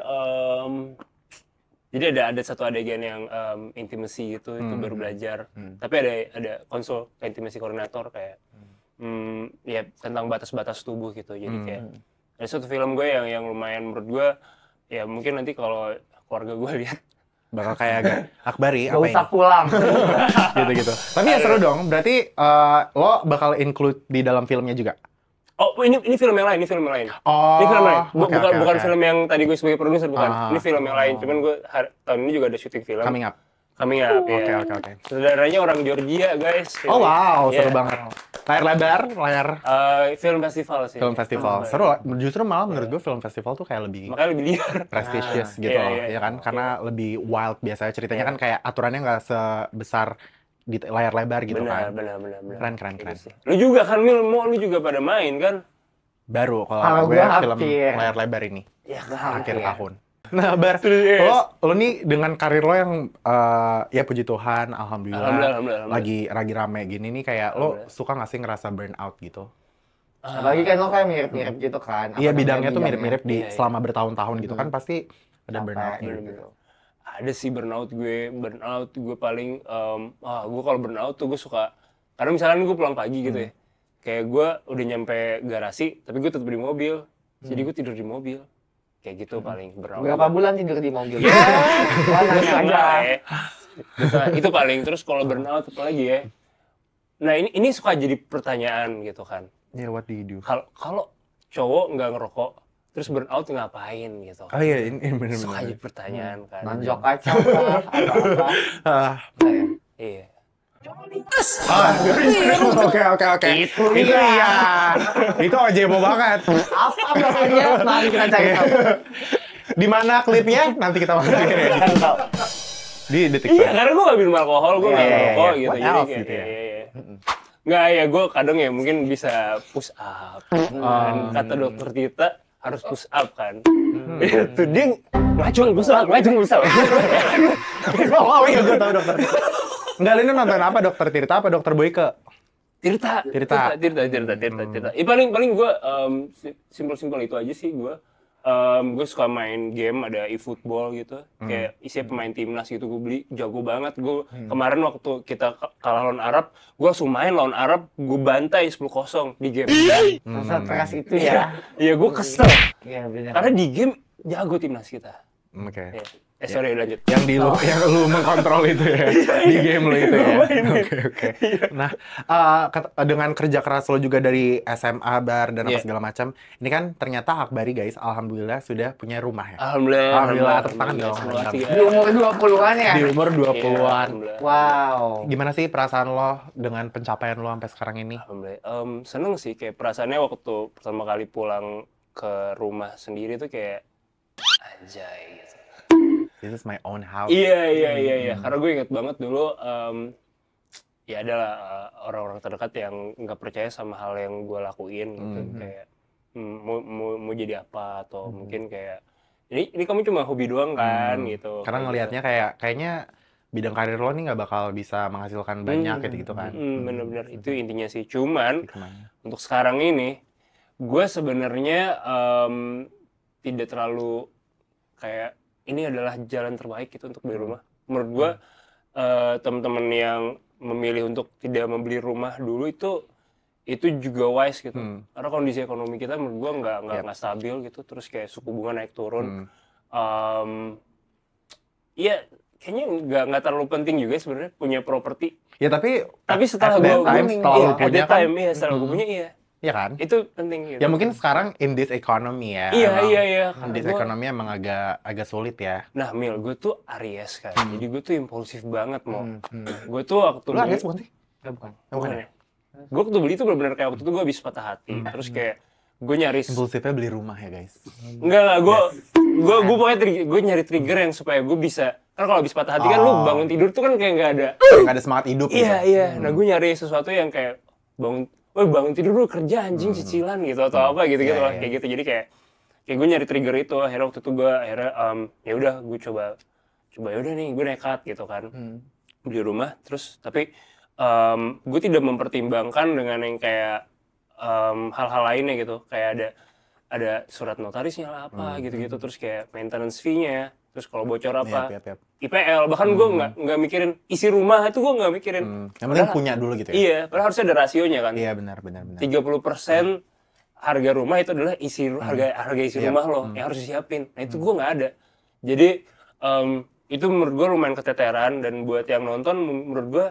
jadi ada satu adegan yang intimacy gitu, itu baru belajar. Tapi ada konsul intimacy koordinator kayak ya tentang batas-batas tubuh gitu. Jadi kayak ada satu film gue yang lumayan menurut gue ya mungkin nanti kalau keluarga gue lihat bakal kayak agak Akbari Gak apa usah ini? pulang. Gitu-gitu. Tapi ya seru dong. Berarti lo bakal include di dalam filmnya juga? oh ini film yang lain, ini film yang lain. Oh. Ini film lain. oke, Bukan oke. film yang tadi gue sebagai produser, bukan. Ah. Ini film yang lain. Cuman gue tahun ini juga ada syuting film. Coming up. Coming up, ya. Oke. Saudaranya orang Georgia, guys. Oh wow, Iya. seru banget. Layar lebar, layar Film festival sih. film festival. Seru. Justru malah menurut gue film festival tuh kayak lebih Makanya lebih liar. prestigious gitu iya, loh, iya, ya kan? iya. Karena lebih wild biasanya ceritanya Iya. kan kayak aturannya nggak sebesar di layar lebar gitu kan. Benar. Keren. Gitu sih. Lu juga kan, Mil, lu juga pada main kan? Baru kalau Kalau gue gua film hampir. layar lebar ini Ya akhir Hampir. tahun. Nah, Bar, lo nih dengan karir lo yang ya puji Tuhan, alhamdulillah, Alhamdulillah. lagi rame gini nih kayak lo Alhamdulillah. suka nggak sih ngerasa burn out gitu? Apalagi kan lo kayak mirip-mirip gitu kan. Iya, Apa bidangnya namanya, tuh mirip-mirip di Iya. selama bertahun-tahun gitu kan pasti ada Capek burn out gitu. Ada sih burnout gue paling gue kalau burnout tuh gue suka karena misalnya gue pulang pagi gitu ya. Kayak gue udah nyampe garasi tapi gue tetap di mobil. Jadi gue tidur di mobil. Kayak gitu paling burnout. Berapa bulan tidur di mobil? Wah, nanya aja. Nah, itu paling. Terus kalau burnout apa lagi ya? Nah ini suka jadi pertanyaan gitu kan. Yeah, what do you do? Kalau cowok nggak ngerokok, terus burnout ngapain gitu? Oh iya, ini bener-bener. Suka jadi pertanyaan kan. Nonjok kaca kah? Apa-apa. Ah, Iya. Oke. Itu iya. Itu ojebo banget. Apa belakangnya? Mari kita cari tahu. Di mana klipnya? Nanti kita masukin ya. Di detik. Iya, karena gue gak minum alkohol, gue gak Iya, ngerokok iya. gitu. What Jadi else kayak, gitu ya? iya. Nggak, ya gue kadang ya mungkin bisa push up. Dan kata dokter Tita, harus push up kan. Itu dia ngacung push up. Oh iya, gue tahu dokter. Enggak, lu ini nonton apa? Dokter Tirta apa Dokter Boyke? Tirta. Ya, paling gue simpel-simpel itu aja sih gue. Gue suka main game, ada e-football gitu. Kayak isinya pemain timnas gitu, gue beli jago banget. Gue kemarin waktu kita kalah lawan Arab, gue langsung main lawan Arab, gue bantai 10-0 di game. Masa keras itu ya. Iya, gue kesel. Iya benar. Karena di game jago timnas kita. Oke. Ya. Sorry, lanjut. Yang lu mengkontrol itu ya di game lu itu ya. Oke. Nah, dengan kerja keras lo juga dari SMA Bar dan apa Iya. segala macam, ini kan ternyata Akbari guys, alhamdulillah sudah punya rumah ya. Alhamdulillah. Tepuk tangan dong. Terima kasih, Di guys. umur 20-an ya? Di umur 20-an. Iya, alhamdulillah. Wow. Gimana sih perasaan lo dengan pencapaian lo sampai sekarang ini? Alhamdulillah. Seneng sih, kayak perasaannya waktu pertama kali pulang ke rumah sendiri tuh kayak anjay gitu. This is my own house. Iya. Karena gue inget banget dulu, ya adalah orang-orang terdekat yang nggak percaya sama hal yang gue lakuin gitu. Kayak mau jadi apa atau mungkin kayak ini kamu cuma hobi doang kan gitu. Karena ngelihatnya kayaknya bidang karir lo nih nggak bakal bisa menghasilkan banyak gitu kan. Bener-bener itu intinya sih. Cuman Gimana? untuk sekarang ini gue sebenarnya tidak terlalu kayak ini adalah jalan terbaik gitu untuk beli rumah. Menurut gue teman-teman yang memilih untuk tidak membeli rumah dulu itu juga wise gitu. Karena kondisi ekonomi kita menurut gue nggak stabil gitu. Terus kayak suku bunga naik turun. Iya, kayaknya nggak terlalu penting juga sebenarnya punya properti. Ya tapi Setelah at that gue time, setelah lo punya kan, setelah gue punya iya. ya kan? Itu penting gitu. Ya mungkin sekarang in this economy ya. Iya. In this economy emang agak sulit ya. Nah, Mil, gue tuh Aries kan. Jadi gue tuh impulsif banget mau. Gue tuh waktu Lo Aries bukan sih? bukan. Bukan ya? Gue waktu beli itu benar-benar kayak waktu itu gue habis patah hati. Terus kayak gue nyaris Impulsifnya beli rumah ya guys. enggak gue pokoknya gue nyari trigger yang supaya gue bisa, kan kalau habis patah hati kan lu bangun tidur tuh kan kayak nggak ada Nggak ada semangat hidup gitu. iya. Nah gue nyari sesuatu yang kayak bangun tidur lu kerja anjing cicilan gitu atau apa gitu lah kayak gitu. Jadi kayak gue nyari trigger itu. Akhirnya waktu itu gue ya udah gue coba ya udah nih gue nekat gitu kan beli rumah. Terus tapi gue tidak mempertimbangkan dengan yang kayak hal-hal lainnya gitu, kayak ada surat notarisnya lah apa gitu-gitu, terus kayak maintenance fee-nya, terus kalau bocor apa Yap. IPL, bahkan gue nggak mikirin isi rumah itu, gue nggak mikirin. Yang penting punya dulu gitu ya. Iya, padahal harusnya ada rasionya kan. Iya benar. 30% harga rumah itu adalah harga isi rumah lo yang harus disiapin. Nah itu gue nggak ada. Jadi itu menurut gue lumayan keteteran, dan buat yang nonton menurut gue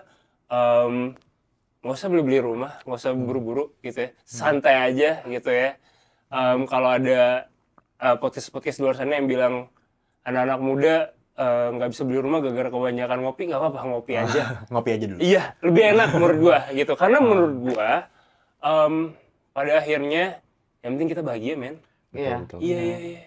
nggak usah beli rumah, nggak usah buru-buru gitu ya, santai aja gitu ya. Kalau ada podcast luar sana yang bilang anak-anak muda nggak bisa beli rumah gara-gara kebanyakan ngopi, nggak apa-apa, ngopi aja. Ngopi aja dulu. Iya, lebih enak menurut gua gitu, karena menurut gua pada akhirnya yang penting kita bahagia, men. Iya. Iya.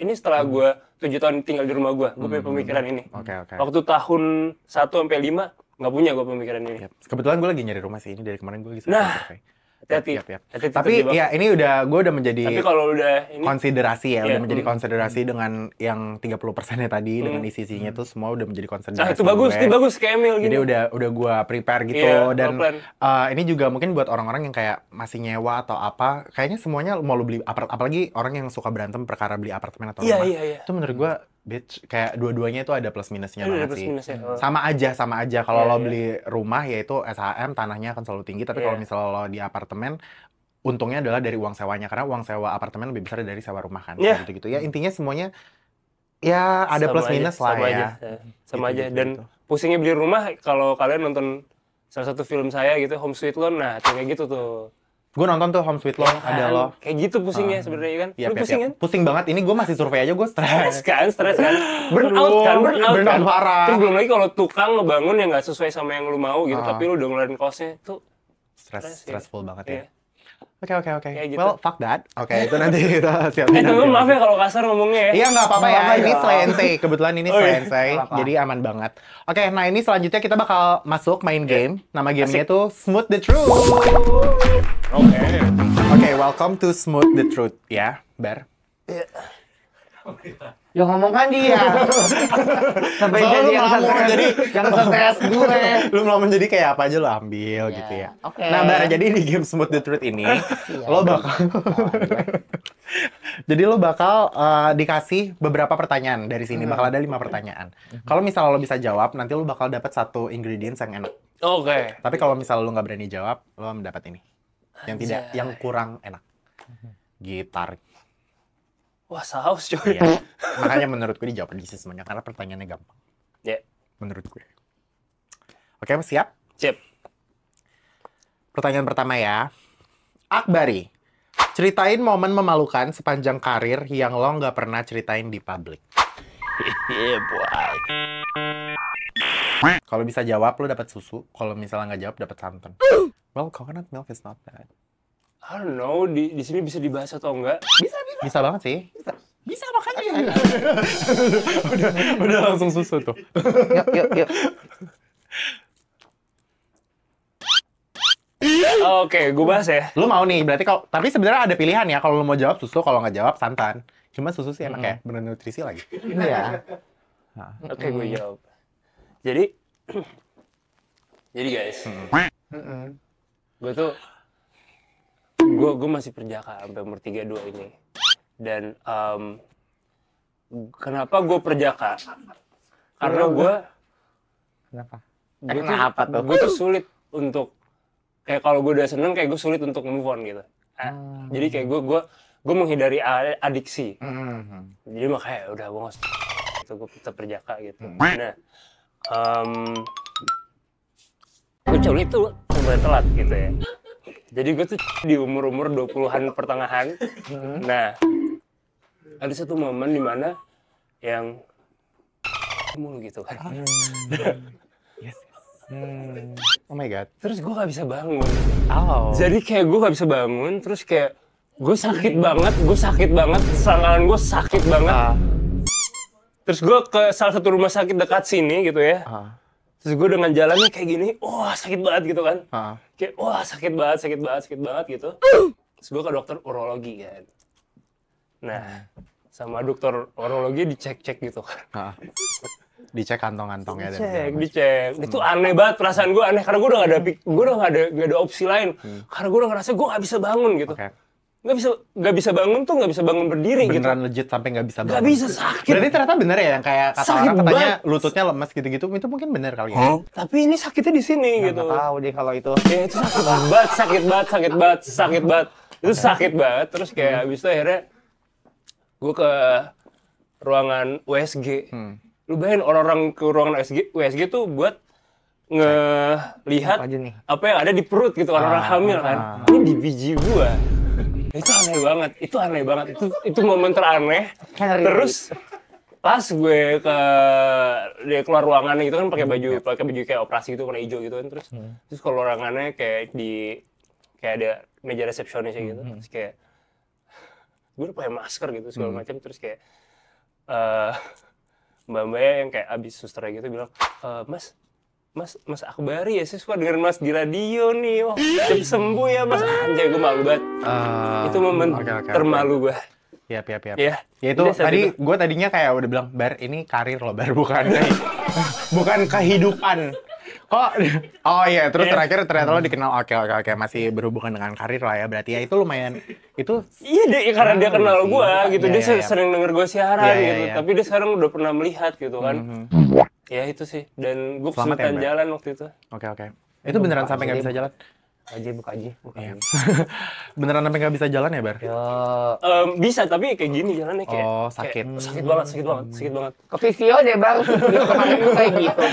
Ini setelah gua 7 tahun tinggal di rumah gua punya pemikiran ini. Oke. Waktu tahun 1 sampai 5 nggak punya gue pemikiran ini. Kebetulan gue lagi nyari rumah sih, ini dari kemarin gue lagi survei. Hati-hati. Tapi ya ini gue udah menjadi Tapi kalau udah ini konsiderasi ya, udah menjadi konsiderasi dengan yang 30%-nya tadi, dengan isi-isinya itu semua udah menjadi konsiderasi. Itu bagus kayak Emil gini. Jadi udah gue prepare gitu, dan ini juga mungkin buat orang-orang yang kayak masih nyewa atau apa, kayaknya semuanya mau lu beli apalagi orang yang suka berantem perkara beli apartemen atau rumah. Itu menurut gue kayak dua-duanya itu ada plus minusnya banget sih. Sama aja. Kalau lo beli rumah yaitu SHM, tanahnya akan selalu tinggi. Tapi kalau misalnya lo di apartemen, untungnya adalah dari uang sewanya, karena uang sewa apartemen lebih besar dari sewa rumah kan. Gitu-gitu ya. Intinya semuanya ya ada plus minus lah ya. Sama aja. Dan pusingnya beli rumah, kalau kalian nonton salah satu film saya gitu, Home Sweet Loan, nah kayak gitu tuh. Gue nonton tuh Home Sweet Loan, ada lo. Kayak gitu pusingnya sebenarnya kan. Lu pusing kan? Pusing banget. Ini gue masih survei aja, gue stres kan. Burn out kan. Parah. Terus belum lagi kalau tukang ngebangun yang nggak sesuai sama yang lu mau gitu, tapi lu udah ngeluarin kosnya, itu stressful banget ya. Oke. Gitu. Well, fuck that. Oke, itu nanti kita siapin. Temen maaf ya kalau kasar ngomongnya ya. Iya, nggak apa-apa ya. Ini selensai. Kebetulan ini selensai, jadi aman banget. Oke, nah ini selanjutnya kita bakal masuk main game. Nama gamenya itu Smooth the Truth. Oke, welcome to Smooth the Truth ya, Bar. Ya ngomong kan dia. Sampai jadi yang stres gue. Lu mau menjadi kayak apa aja lo ambil gitu ya. Okay. Nah, Bar, jadi di game Smooth the Truth ini lo bakal jadi lo bakal dikasih beberapa pertanyaan dari sini. Bakal ada 5 pertanyaan. Kalau misalnya lo bisa jawab, nanti lo bakal dapat 1 ingredients yang enak. Oke. Tapi kalau misalnya lo nggak berani jawab, lo mendapat ini. Yang kurang enak. Gitar. Wah, saus coy. Iya. Makanya menurut gue dijawab di semuanya, karena pertanyaannya gampang. Ya. Menurut gue. Oke, siap? Siap. Pertanyaan pertama ya. Akbari, ceritain momen memalukan sepanjang karir yang lo nggak pernah ceritain di publik. Iya, boy. Kalau bisa jawab, lo dapat susu. Kalau misalnya nggak jawab, dapat santan. Well, coconut milk is not bad. I don't know, di sini bisa dibahas atau enggak? Bisa banget sih. Bisa makanya. udah langsung susu tuh. Yuk. Oke, gue bahas ya. Lu mau nih, berarti kalau tapi sebenarnya ada pilihan ya, kalau lu mau jawab susu, kalau nggak jawab santan. Cuma susu sih enak ya, bener nutrisi lagi. Iya. Oke, gue jawab. Jadi guys, gue masih perjaka sampai umur 32 ini. Dan kenapa gue perjaka? Karena gue tuh sulit untuk, kayak kalau gue udah seneng, kayak gue sulit untuk move on gitu. Jadi kayak gue menghindari adiksi. Jadi makanya udah gue nggak itu, gue tetap perjaka gitu. Nah, gue culik tuh umurnya telat gitu ya. Jadi gue tuh di umur 20-an pertengahan. Nah, ada satu momen dimana yang mulu gitu kan. Oh my god. Terus gue nggak bisa bangun. Oh. Jadi kayak gue nggak bisa bangun, terus kayak gue sakit banget, selangkangan gue sakit banget. Terus gue ke salah satu rumah sakit dekat sini gitu ya. Terus gue dengan jalannya kayak gini, wah sakit banget gitu kan. Kayak wah sakit banget gitu. Terus gue ke dokter urologi kan. Nah, sama dokter urologi dicek-cek gitu kan. Dicek kantong-kantongnya dan Dicek. Itu aneh banget, perasaan gue aneh karena gue udah nggak ada opsi lain. Karena gue udah ngerasa gue nggak bisa bangun gitu. Nggak bisa bangun tuh nggak bisa bangun berdiri gitu. Beneran legit sampai nggak bisa bangun. Nggak bisa, sakit. Berarti ternyata bener ya yang kayak kata Sakit orang katanya banget. lututnya lemas gitu-gitu, itu mungkin bener kali ya. Tapi ini sakitnya di sini gitu. Nggak tahu deh kalau itu. Ya itu sakit banget. Itu sakit banget. Terus kayak abis itu akhirnya gue ke ruangan USG. Lu bayangin orang-orang ke ruangan USG tuh buat ngelihat apa yang ada di perut gitu orang-orang hamil kan. Ini di biji gua. Itu aneh banget. Itu momen teraneh. Terus pas gue dia keluar ruangan gitu kan pakai baju kayak operasi gitu warna hijau gitu kan terus kalau ruangannya kayak ada meja resepsionis gitu terus kayak gue udah pakai masker gitu segala macam terus kayak mbak-mbaknya yang kayak abis susternya gitu bilang Mas Akbari ya sih suka dengerin Mas di radio nih, wah cepet sembuh ya Mas. Anjay gue malu banget. Itu momen termalu gue. Ya. Ya Ya itu tadi gue tadinya kayak udah bilang, Bar ini karir loh Bar, bukan kehidupan. Kok? Oh iya, terus terakhir ternyata lo dikenal oke masih berhubungan dengan karir lah ya. Berarti ya itu lumayan itu. Iya deh, karena dia kenal gue gitu, dia sering denger gue siaran gitu. Tapi dia sekarang udah pernah melihat gitu kan. Ya itu sih, dan gue kesulitan jalan waktu itu. Oke. Itu beneran sampai nggak bisa jalan? Buka aja. Beneran sampai nggak bisa jalan ya, Bar? Bisa, tapi kayak gini jalannya kayak. Sakit. Kayak sakit banget. Ke fisio deh bang, kemarin gue kayak gitu.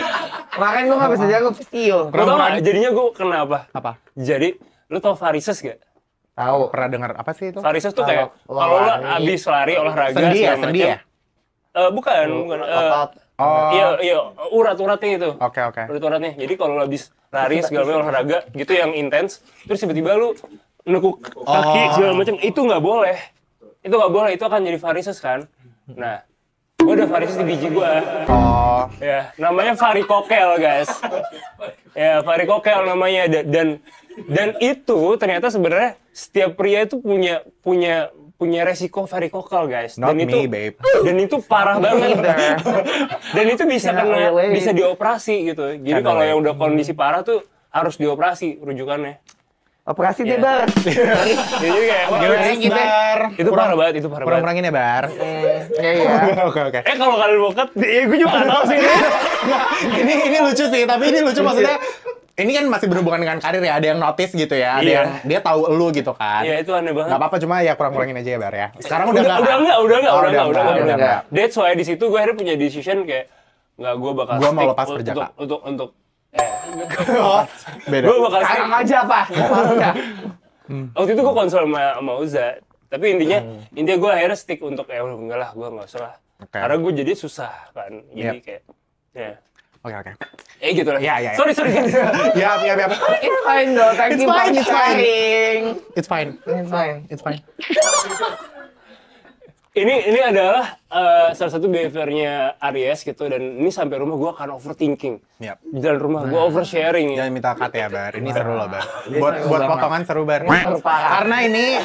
Kemarin gue nggak bisa jalan ke fisio. Lo tau nggak? Jadinya gue kenapa? Apa? Jadi, lo tau varises gak? Tahu. Pernah dengar apa sih itu? Varises tuh kayak kalau lo abis lari olahraga sendi ya? Bukan. Iya, urat-uratnya itu. Oke. Urat-uratnya. Jadi kalau lo habis lari segala macam olahraga gitu yang intens, terus tiba-tiba lu nekuk kaki segala macam, itu nggak boleh. Itu akan jadi varises kan. Nah, gua ada varises di biji gua. Ya, namanya varikokel, guys. Ya, varikokel namanya dan itu ternyata sebenarnya setiap pria itu punya resiko varikokel, guys. Not me, babe. Dan itu parah banget. Dan itu bisa dioperasi gitu. Jadi kalau yang udah kondisi parah tuh harus dioperasi rujukannya. Operasi deh, Bar. Jadi kayak Bar. Itu parah banget, Kurang-kurangin ya, Bar. Iya. Oke. Kalau kalian mau cut, gue juga nggak tahu sih. Ini lucu sih, tapi ini lucu maksudnya. Ini kan masih berhubungan dengan karir ya, ada yang notice gitu ya, ada yang dia tahu elu gitu kan. Iya, itu aneh banget. Gak apa-apa, cuma ya kurang-kurangin aja ya, Bar ya. Sekarang udah enggak. That's why di situ gue akhirnya punya decision kayak nggak, gue bakal gue mau lepas kerja untuk beda. Gue bakal sekarang aja Pak. Waktu itu gue konsul sama Uza, tapi intinya gue akhirnya stick untuk enggak lah, gue nggak usah lah. Karena gue jadi susah kan, jadi kayak ya. Oke. Gitu lah. Iya. Sorry. Ya. It's fine though, thank you for sharing. It's fine. Ini adalah salah satu behaviornya Aries gitu, dan ini sampai rumah gue akan overthinking. Di dalam rumah gue oversharing. Jangan minta cut ya, Bar. Ini seru loh, Bar. Buat potongan seru, Bar. Karena ini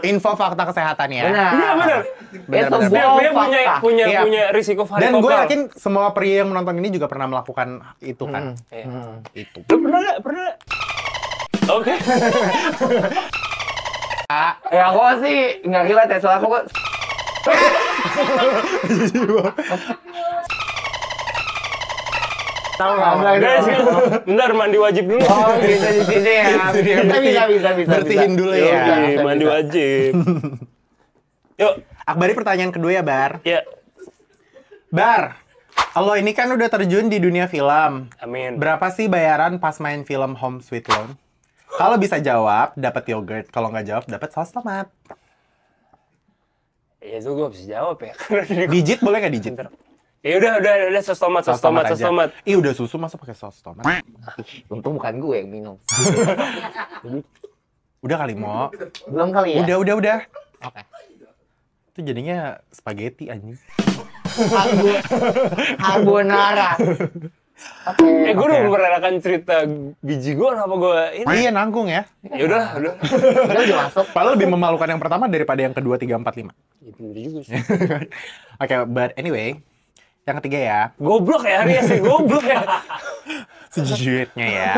info fakta kesehatan ya. Benar. Dia punya risiko varikokel. Dan gue yakin semua pria yang menonton ini juga pernah melakukan itu kan. Itu. Lu pernah? Oke. Ya aku sih nggak relate ya, soalnya aku Guys, bentar mandi wajib dulu. Oh gitu di sini ya. Bisa. Bersihin dulu ya. Mandi wajib. Yuk, Akbari pertanyaan kedua ya, Bar. Ya. Bar, lo ini kan udah terjun di dunia film. Amin. Berapa sih bayaran pas main film Home Sweet Home? Kalau bisa jawab, dapat yogurt. Kalau nggak jawab, dapat saus tomat. Ya itu gue bisa jawab ya. Digit boleh nggak digit? Ya udah sos tomat. aja. Ih, udah susu masa pakai saus tomat? Untung bukan gue yang minum. Udah kali, Mo. Belum kali ya? Udah. Oke. Itu jadinya spaghetti anjing. Carbonara. Oke. Gue udah memperkenalkan cerita biji gue, kenapa gue ini? Iya, nanggung ya. Ya udah. Udah masuk. Padahal lebih memalukan yang pertama daripada yang kedua, 3, 4, 5. Itu juga sih. Oke, but anyway, yang ketiga ya. Goblok ya Arya sih, goblok ya. Sejujurnya ya.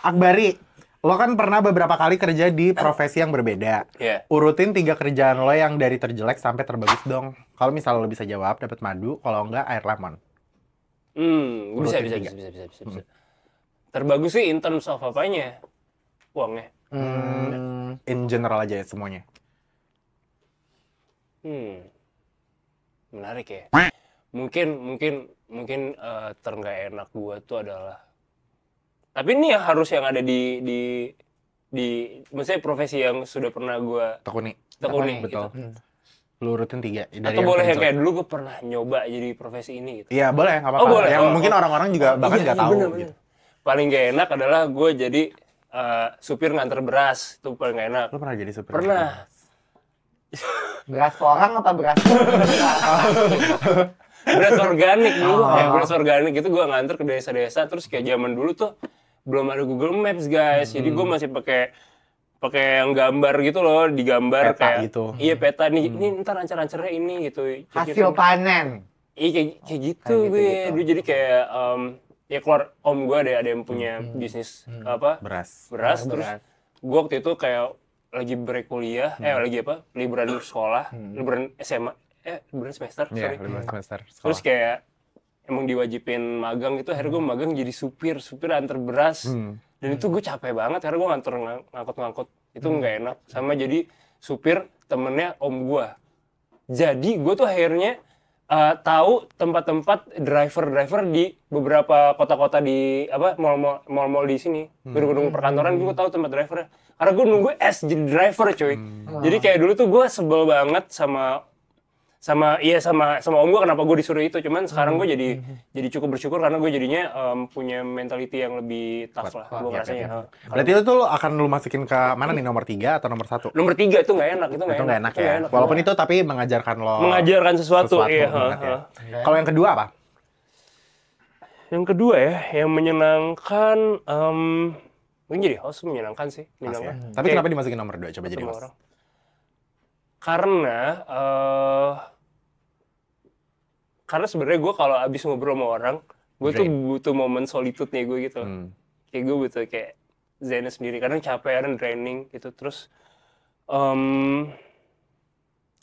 Akbari, lo kan pernah beberapa kali kerja di profesi yang berbeda. Iya. Urutin 3 kerjaan lo yang dari terjelek sampai terbagus dong. Kalau misalnya lo bisa jawab, dapat madu. Kalau enggak, air lemon. Bisa. Urutin 3. Terbagus sih in terms of apanya? Uangnya. In general aja ya semuanya. Menarik ya. Mungkin terenggak enak gua tuh adalah. Tapi ini harus yang ada di maksudnya profesi yang sudah pernah gua tekuni. Gitu. Betul. Lu urutin 3. Atau boleh yang kayak dulu gua pernah nyoba jadi profesi ini gitu. Iya, boleh, nggak apa-apa. Oh, boleh. Yang mungkin orang-orang juga bahkan nggak tahu bener. gitu. Paling gak enak adalah gue jadi supir nganter beras. Itu paling gak enak. Lu pernah jadi supir? Pernah. Beras orang apa beras? Beras organik dulu, kayak beras organik itu gue nganter ke desa-desa. Terus kayak zaman dulu tuh belum ada Google Maps guys, jadi gue masih pakai yang gambar gitu loh, digambar Peta kayak gitu. Iya peta nih, ini ntar lancar-lancarnya ini gitu. Hasil panen. Iya kayak gitu gue. Dulu jadi kayak ya keluar om gue ada yang punya bisnis Beras. terus gue waktu itu kayak lagi break kuliah, lagi liburan sekolah, liburan SMA, liburan semester, Iya, sorry. liburan semester sekolah. Terus kayak emang diwajibin magang itu, akhirnya gue magang jadi supir antar beras. Dan itu gue capek banget, karena gue nganter ngangkut itu nggak enak. Sama jadi supir temennya om gue. Jadi gue tuh akhirnya tahu tempat-tempat driver di beberapa kota-kota di mall-mall di sini, gedung-gedung perkantoran. Gue tahu tempat drivernya karena gue nunggu jadi driver cuy. Jadi kayak dulu tuh gue sebel banget sama om gue kenapa gue disuruh itu. Cuman sekarang gue jadi cukup bersyukur karena gue jadinya punya mentality yang lebih tough lah gue rasanya. Berarti itu lo akan lu masukin ke mana nih, nomor 3 atau nomor 1? Nomor 3 itu nggak enak, itu nggak enak ya. Walaupun itu tapi mengajarkan sesuatu. Iya. Ya. Kalau yang kedua apa? Yang kedua ya, yang menyenangkan, mungkin jadi host menyenangkan sih. Ya. Tapi kenapa dimasukin nomor 2? Coba jadi host. Karena sebenarnya gue kalau abis ngobrol sama orang, gue tuh butuh momen solitude-nya gue gitu. Kayak gue butuh kayak zen sendiri. Kadang capek, kadang draining gitu. Terus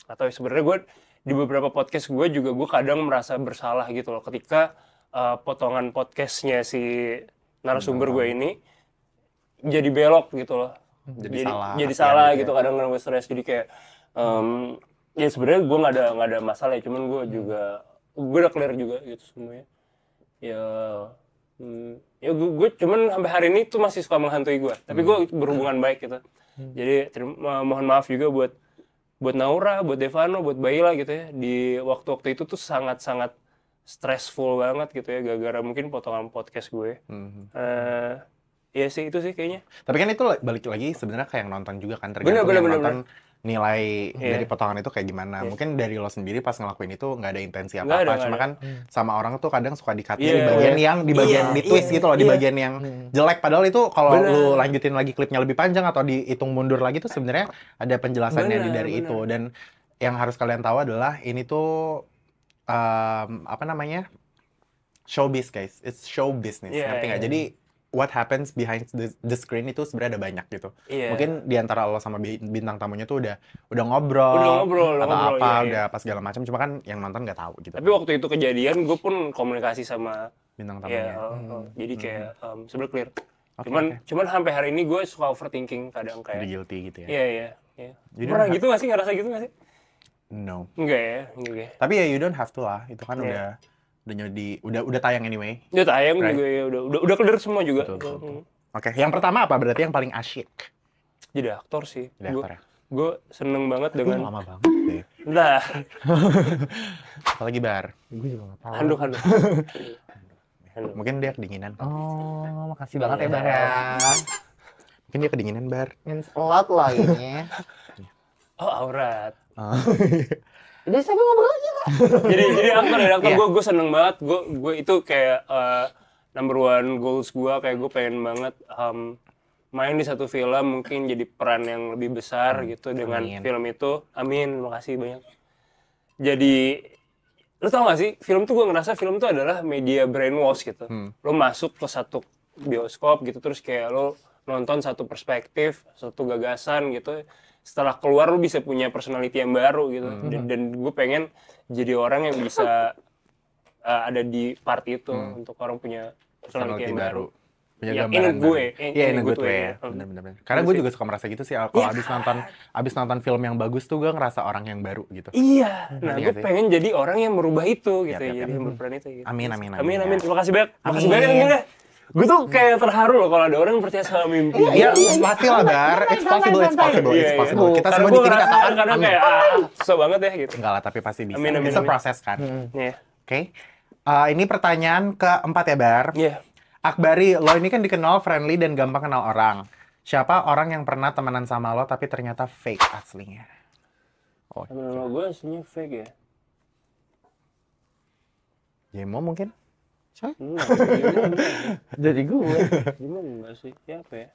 atau sebenarnya gue di beberapa podcast gue juga gue kadang merasa bersalah gitu loh ketika potongan podcastnya si narasumber gue ini jadi belok gitu loh. Jadi salah gitu. Kadang gue stres, jadi kayak ya sebenarnya gue nggak ada masalah ya, cuman gue udah clear juga gitu semuanya. Ya gue cuman sampai hari ini tuh masih suka menghantui gue, tapi gue berhubungan baik gitu. Jadi mohon maaf juga buat Naura, buat Devano, buat Baila gitu ya. Di waktu-waktu itu tuh sangat-sangat stressful banget gitu ya, gara-gara mungkin potongan podcast gue. Iya sih, itu sih kayaknya. Tapi kan itu balik lagi sebenarnya kayak yang nonton juga kan, tergantung yang nonton nilai dari potongan itu kayak gimana. Mungkin dari lo sendiri pas ngelakuin itu nggak ada intensi apa-apa, cuma kan sama orang tuh kadang suka di-cutnya di bagian di twist gitu loh, di bagian yang jelek. Padahal itu kalau lu lanjutin lagi klipnya lebih panjang atau dihitung mundur lagi tuh sebenarnya ada penjelasannya dari itu. Dan yang harus kalian tahu adalah ini tuh showbiz guys, it's show business, ngerti nggak? Jadi what happens behind the screen itu sebenarnya ada banyak gitu. Mungkin di antara lo sama bintang tamunya tuh udah ngobrol udah apa segala macam, cuma kan yang nonton nggak tahu gitu. Tapi waktu itu kejadian gue pun komunikasi sama bintang tamunya. Jadi kayak sebenarnya clear. Cuman sampai hari ini gue suka overthinking kadang kayak guilty gitu ya. Iya. Pernah gitu nggak sih, ngerasa gitu nggak sih? No. Enggak ya. Tapi ya you don't have to lah, itu kan udah tayang anyway. Udah tayang juga ya, udah clear semua juga. Betul. Oke, yang pertama apa berarti yang paling asyik? Jadi aktor sih. Jadi aktor ya? Gue seneng banget dengan lama banget deh. Lah, Apalagi bar. Gue juga nggak tahu. handuk. Mungkin dia kedinginan. Oh, makasih banget ya Bar ya. Mungkin dia kedinginan bar. Means a lot lah ini. Oh, aurat. Jadi saya ngobrol aja lah. jadi aktor Iya. gue seneng banget. Gue itu kayak number one goals gue, kayak gue pengen banget main di satu film, mungkin jadi peran yang lebih besar gitu dengan Amin. film itu. Amin, makasih banyak. Jadi lu tau gak sih, film tuh gue ngerasa film tuh adalah media brainwash gitu. Lo masuk ke satu bioskop gitu, terus kayak lo nonton satu perspektif, satu gagasan gitu. Setelah keluar lo bisa punya personality yang baru gitu. Dan gue pengen jadi orang yang bisa ada di part itu untuk orang punya personality yang baru. Punya Ya, gambaran in a good way. baru. Iya, in a good way ya. Bener-bener. Karena gue juga suka merasa gitu sih. Kalau abis nonton film yang bagus tuh gue ngerasa orang yang baru gitu. Iya, nah Ngerti gue nggak sih? pengen jadi orang yang merubah itu gitu Yap, ya, yap, jadi yang berperan itu gitu. Amin. Amin. Terima kasih banyak. Makasih Amin. banyak Emil ya. Gue tuh kayak terharu loh kalau ada orang yang percaya sama mimpi. Iya, pasti lah bar. It's possible. Kita semua di sini katakan kadang amin. kayak susah banget ya gitu. Enggak lah, tapi pasti bisa. Amin. It's a process kan. Iya. Oke. Ini pertanyaan keempat ya bar. Iya. Akbari, lo ini kan dikenal friendly dan gampang kenal orang. Siapa orang yang pernah temenan sama lo tapi ternyata fake aslinya? Oh, Nama gue aslinya fake ya. Jemo mungkin? Jadi gue. Gimana enggak sih? Siapa ya?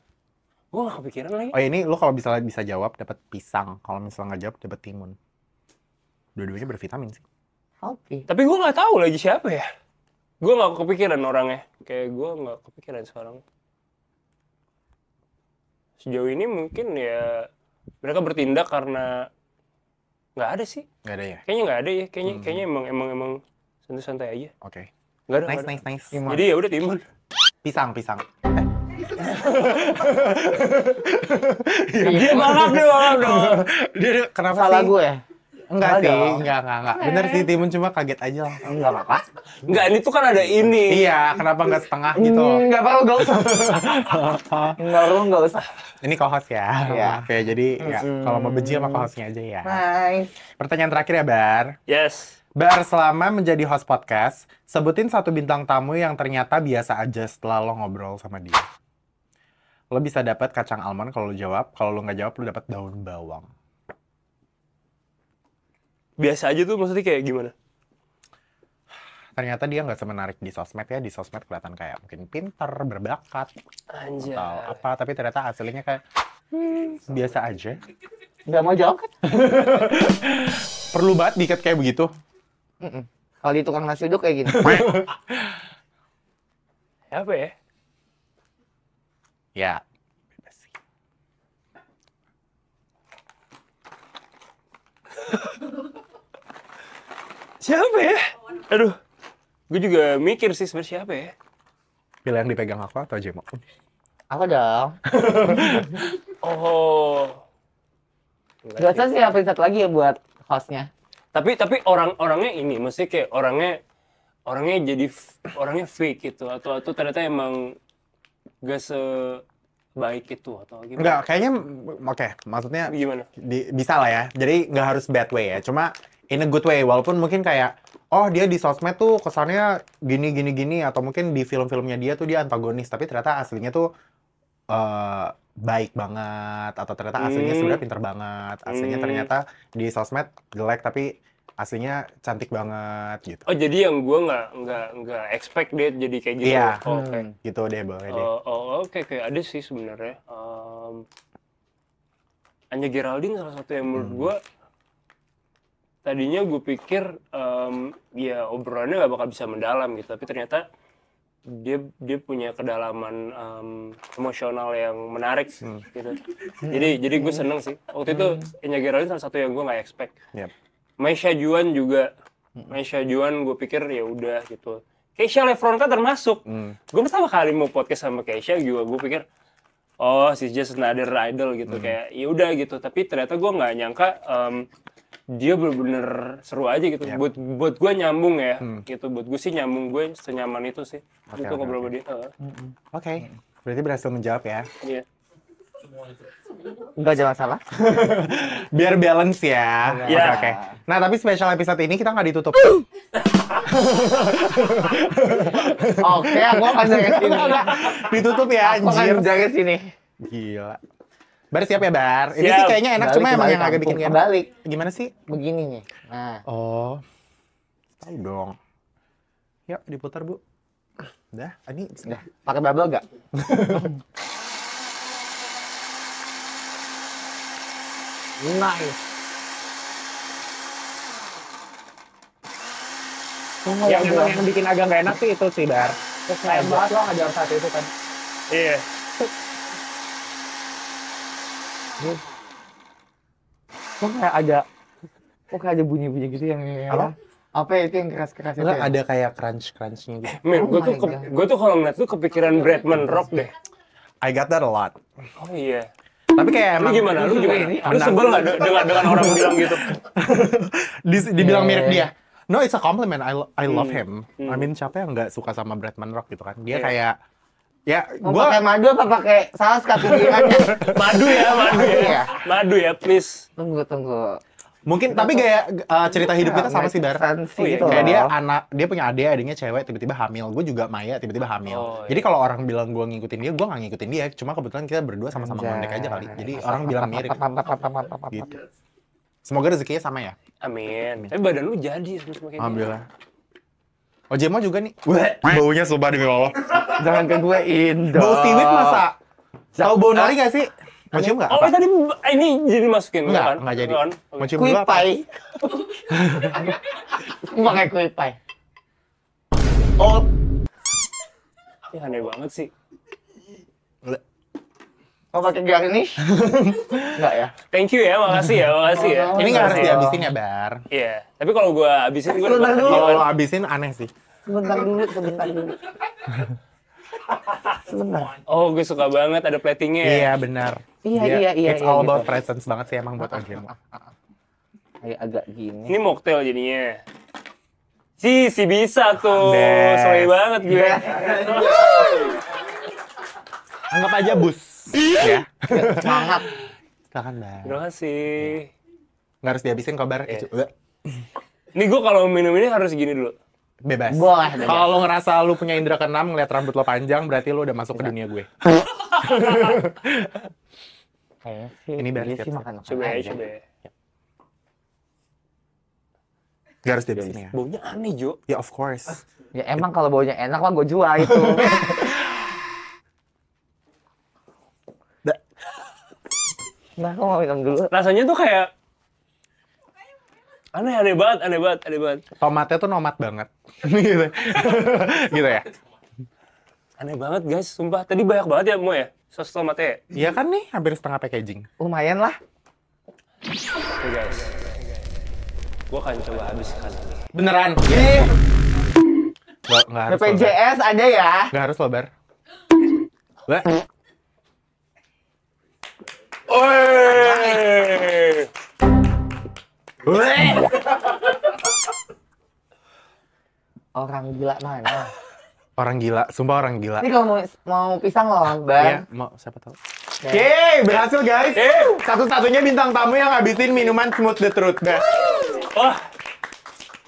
Gue gak kepikiran lagi. Oh ini lo kalau bisa jawab dapat pisang, kalau misalnya nggak jawab dapat timun. Dua-duanya bervitamin sih. Oke. Tapi gue gak tahu lagi siapa ya. Gue gak kepikiran orangnya. Kayak gue gak kepikiran sekarang. Sejauh ini mungkin ya mereka bertindak karena nggak ada sih. Nggak ada ya? Kayaknya nggak ada ya. Kayaknya emang santai-santai aja. Oke. Nggak ada. nggak ada. Nice. Jadi ya udah timun. Pisang. Dia maaf dong. Dia kenapa Salah sih? gue ya? Enggak Salah sih, dong. enggak. Bener sih timun cuma kaget aja lah. Enggak apa-apa. Nggak, ini tuh kan ada ini. Iya, kenapa nggak setengah gitu? Enggak perlu, enggak usah. Enggak usah. Ini co-host ya. Iya. Maaf ya, jadi ya, kalau mau benci sama co-hostnya aja ya. Nice. Pertanyaan terakhir ya, Bar. Yes. Bar, selama menjadi host podcast, sebutin satu bintang tamu yang ternyata biasa aja setelah lo ngobrol sama dia. Lo bisa dapat kacang almond kalau lo jawab, kalau lo nggak jawab lo dapat daun bawang. Biasa aja tuh maksudnya kayak gimana? Ternyata dia nggak semenarik di sosmed ya. Di sosmed kelihatan kayak mungkin pinter, berbakat, Anjay. atau apa. Tapi ternyata hasilnya kayak biasa aja. Enggak mau jawab kan? Perlu banget diikat kayak begitu. Kalau di tukang nasi uduk kayak gini. Apa ya? Ya, bebas sih. Siapa ya? Aduh. Gue juga mikir sih sebenarnya siapa ya? Pilih yang dipegang aku atau Jemo? Apa dong? Oh. Gak usah siapin satu lagi ya buat hostnya. Tapi orangnya ini, mesti kayak orangnya jadi orangnya fake gitu atau ternyata emang gak sebaik itu atau gimana? Enggak, kayaknya oke. Maksudnya Gimana? bisa lah ya. Jadi nggak harus bad way ya. Cuma in a good way. Walaupun mungkin kayak, oh dia di sosmed tuh kesannya gini. Atau mungkin di film-filmnya dia tuh dia antagonis. Tapi ternyata aslinya tuh baik banget. Atau ternyata aslinya sebenarnya pinter banget. Aslinya ternyata di sosmed jelek tapi aslinya cantik banget gitu. Oh jadi yang gue nggak expect dia jadi kayak gitu. Iya. Oh, oke. Gitu deh, boleh deh. Oke, ada sih sebenarnya. Anya Geraldine salah satu yang menurut gue tadinya gue pikir ya obrolannya nggak bakal bisa mendalam gitu, tapi ternyata dia punya kedalaman emosional yang menarik gitu. Jadi gue seneng sih. Waktu itu Anya Geraldine salah satu yang gue nggak expect. Yep. Maisha Juan juga. Maisha Juan gue pikir ya udah gitu. Keisha Lefronka termasuk. Gue pertama kali mau podcast sama Keisha juga gue pikir oh she's just another idol gitu, kayak ya udah gitu. Tapi ternyata gue nggak nyangka dia bener-bener seru aja gitu. Yep. Buat gue nyambung ya gitu. Buat gue sih nyambung, gue senyaman itu sih. Oke, Itu ngobrol sama oke. dia. Oke. Berarti berhasil menjawab ya. Iya. Enggak ada masalah. Biar balance ya. Oke, Iya. oke. Nah, tapi special episode ini kita nggak ditutup. Oke, aku akan dari sini. Ditutup ya, Aku akan anjir. dari sini. Gila. Bar siap ya, Bar? Ini Siap. sih kayaknya enak, cuma emang yang agak bikin enak. balik. Gimana sih? Begini nih. Nah, Oh. Tahu dong. Yuk, diputar, Bu. Udah, ini udah. Pakai bubble gak? Nice. yang emang yang bikin agak nggak enak sih itu sih, Bar. Sayang banget lo nggak jawab saat itu kan. Iya. Kok kayak ada bunyi-bunyi gitu yang Apa? Apa ya itu yang keras-keras itu? Enggak ya? ada kayak crunch-crunchnya gitu. Men, Oh my God. gue tuh kalau ngeliat tuh kepikiran Bretman Rock deh. I got that a lot. Oh iya. Tapi kayak Lu emang gimana? Lu gimana? Ini Lu sebel nggak dengan orang bilang gitu? dibilang mirip dia. No, it's a compliment. I love him. Hmm. I mean, siapa yang nggak suka sama Bretman Rock gitu kan? Dia Iya. kayak ya Mau pakai gua madu apa pakai saus kak pinggirannya? Madu ya, madu ya. Iya. Madu ya, please. Tunggu. mungkin tapi gaya cerita hidup kita sama sih, Bar. Fancy Oh, iya, gitu Kayak loh. dia punya adiknya cewek, tiba-tiba hamil. Gue juga Maya, tiba-tiba hamil. Oh, iya. Jadi kalau orang bilang gue ngikutin dia, gue nggak ngikutin dia. Cuma kebetulan kita berdua sama-sama ngondek aja kali. Jadi orang bilang mirip. Gitu. Semoga rezekinya sama ya. Amin. Tapi badan lu jadi semakin. Alhamdulillah. Oh, Jemo juga nih. Baunya sumpah demi Allah. Jangan ke gue Indo. Bau siwit masa? Tahu bau nori nggak sih? Mau cium nggak? Oh, Apa? tadi ini jadi masukin Enggak, kan? enggak jadi. Kan? Mau cium Kue dulu apa? pai. Aku pakai kue pai. Oh, Ya, aneh banget sih. mau pakai garnish? Enggak ya? Thank you ya, makasih ya, makasih ya. Ini nggak harus Makasih ya. dihabisin ya, Bar. Iya, tapi kalau gua habisin gua Sebentar dulu. Kalau lo habisin aneh sih. Sebentar dulu. Sebentar. Oh, gue suka banget ada platingnya ya. Iya, benar. Iya, It's all gitu. about presence banget sih emang buat Jemo. Kayak agak gini. Ini mocktail jadinya. Si bisa tuh. Best. Sorry banget gue. Anggap aja bus. Ya. Semangat. Silakan, Bar. Terima kasih. Nggak harus dihabisin kok, Bar. Iya. Ini gue kalau minum ini harus gini dulu. Bebas. Boleh. Kalau lo ngerasa lo punya indera keenam, ngeliat rambut lo panjang, berarti lo udah masuk ke dunia gue. Kayaknya sih. Ini biar dia siap, sih siap. makan Coba ya, coba ya. Nggak harus dihabisin ya. Baunya aneh, Jo. Ya, of course. Ya emang kalau baunya enak mah gue jual itu. Nah, aku mau minum dulu. Rasanya tuh kayak aneh banget. Tomatnya tuh nomat banget. Gitu. Gitu ya. Aneh banget, guys. Sumpah, tadi banyak banget ya, Mo ya? Sos tomatnya ya? Iya kan nih, hampir setengah packaging. Lumayan lah. Oke, guys. Gue akan coba habiskan ini. Beneran? Ih, Nggak harus lo, Bar. BPJS ada ya. Nggak harus lo, Bar. Wah. Oi! Orang gila mana? Orang gila, sumpah orang gila. Ini kalau mau pisang loh, Iya, Bang. mau siapa tahu. Yeay, berhasil guys. Satu-satunya bintang tamu yang ngabisin minuman Smooth the Truth. Bar. Wah,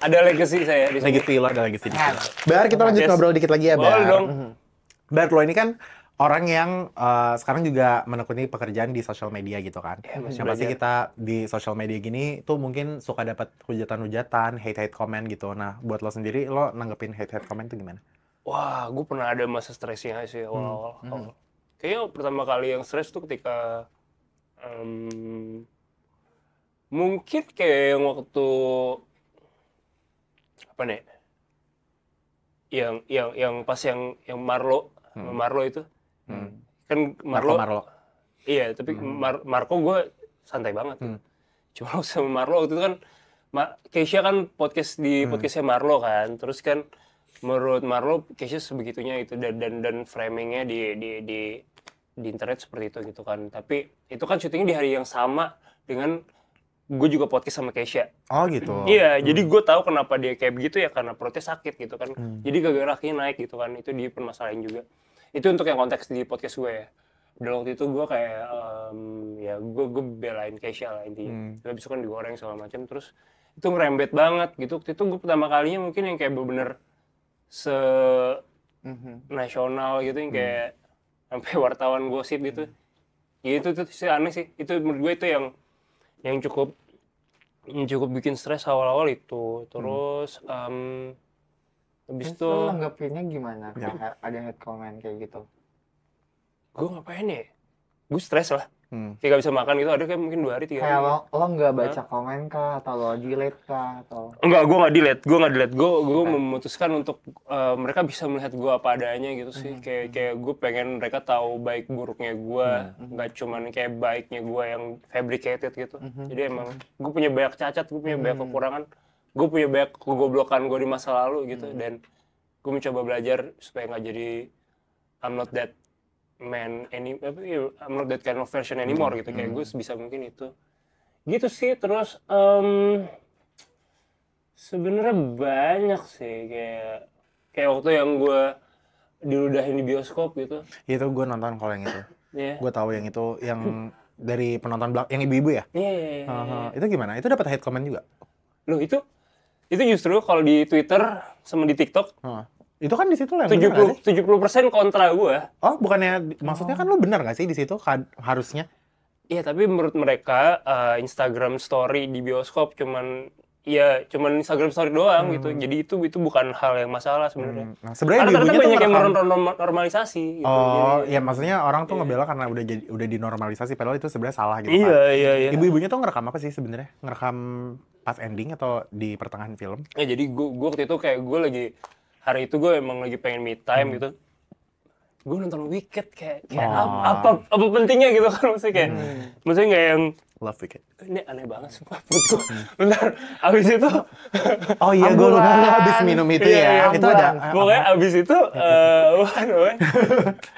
ada legacy saya di sini. Legacy lo ada legacy di sini. Bar, kita lanjut Yes. ngobrol dikit lagi ya, Bar. Boleh dong. Bar, lo ini kan orang yang sekarang juga menekuni pekerjaan di sosial media gitu kan. masih Yang pasti belajar. kita di sosial media gini tuh mungkin suka dapat hujatan-hujatan, hate-hate komen gitu. Nah, buat lo sendiri, lo nanggepin hate-hate komen tuh gimana? Wah, gue pernah ada masa stresnya sih awal-awal. Kayaknya pertama kali yang stres tuh ketika mungkin kayak yang waktu apa nih? Yang pas yang Marlo itu kan Marlo. iya, tapi Marco gue santai banget. Cuma sama Marlo waktu itu kan Keisha kan podcastnya Marlo kan, terus kan menurut Marlo Keisha sebegitunya itu dan framingnya di internet seperti itu gitu kan. Tapi itu kan syutingnya di hari yang sama dengan gue juga podcast sama Keisha. Oh gitu. Iya, jadi gue tahu kenapa dia kayak begitu ya karena perutnya sakit gitu kan. Jadi gara-gara kakinya naik gitu kan, itu dipermasalahin juga. Itu untuk yang konteks di podcast gue ya. Dan waktu itu gue kayak ya gue belain Kesha lah intinya. Tapi besok kan digoreng segala macam, terus itu ngerembet banget gitu. Waktu itu gue pertama kalinya mungkin yang kayak bener-bener nasional gitu, yang kayak sampai wartawan gosip gitu. Ya itu sih aneh sih. Itu menurut gue itu yang cukup bikin stres awal-awal itu. Terus habis Terus itu lu nanggepinnya gimana? Kayak ada yang komen kayak gitu. gue ngapain ya? Gue stres lah. Kayak gak bisa makan gitu, ada kayak mungkin 2 hari 3 hari. Kayak lo nggak baca komen kah, atau lo delete kah, atau Enggak, gue nggak delete. Gue memutuskan untuk mereka bisa melihat gue apa adanya gitu sih. Kayak gue pengen mereka tahu baik buruknya gue, nggak cuman kayak baiknya gue yang fabricated gitu. Jadi emang gue punya banyak cacat, gue punya banyak kekurangan, gue punya banyak kegoblokan gue di masa lalu gitu. Dan gue mencoba belajar supaya nggak jadi I'm not that man I'm not that kind of version anymore gitu. Kayak gue bisa mungkin itu. Gitu sih. Terus sebenarnya banyak sih, kayak waktu yang gue diludahin di bioskop gitu. Itu gue nonton kalau yang itu. Iya. Gue tahu yang itu, yang dari penonton yang ibu-ibu ya. Iya. Itu gimana? Itu dapat hate comment juga? Loh itu justru kalau di Twitter sama di TikTok Itu kan di situ lah 70% kontra gue. Oh, bukannya maksudnya kan lu benar nggak sih di situ harusnya? Iya, tapi menurut mereka Instagram story di bioskop cuman Instagram story doang gitu. Jadi itu bukan hal yang masalah sebenarnya. Nah, sebenarnya Karena ibu-ibunya banyak tuh yang ngerekam. normalisasi gitu. Oh, ya maksudnya orang tuh ngebela karena udah dinormalisasi, padahal itu sebenarnya salah gitu Iya. Ibu-ibunya tuh ngerekam apa sih sebenarnya? Ngerekam pas ending atau di pertengahan film? Ya jadi gue waktu itu kayak gue lagi hari itu gue emang lagi pengen me time gitu. Gue nonton Wicked kayak apa pentingnya gitu kan, maksudnya nggak yang Love Wicked. ini aneh banget sumpah perut gue. Bentar, abis itu Oh iya, gue lupa habis minum itu ya. Itu ada pokoknya abis itu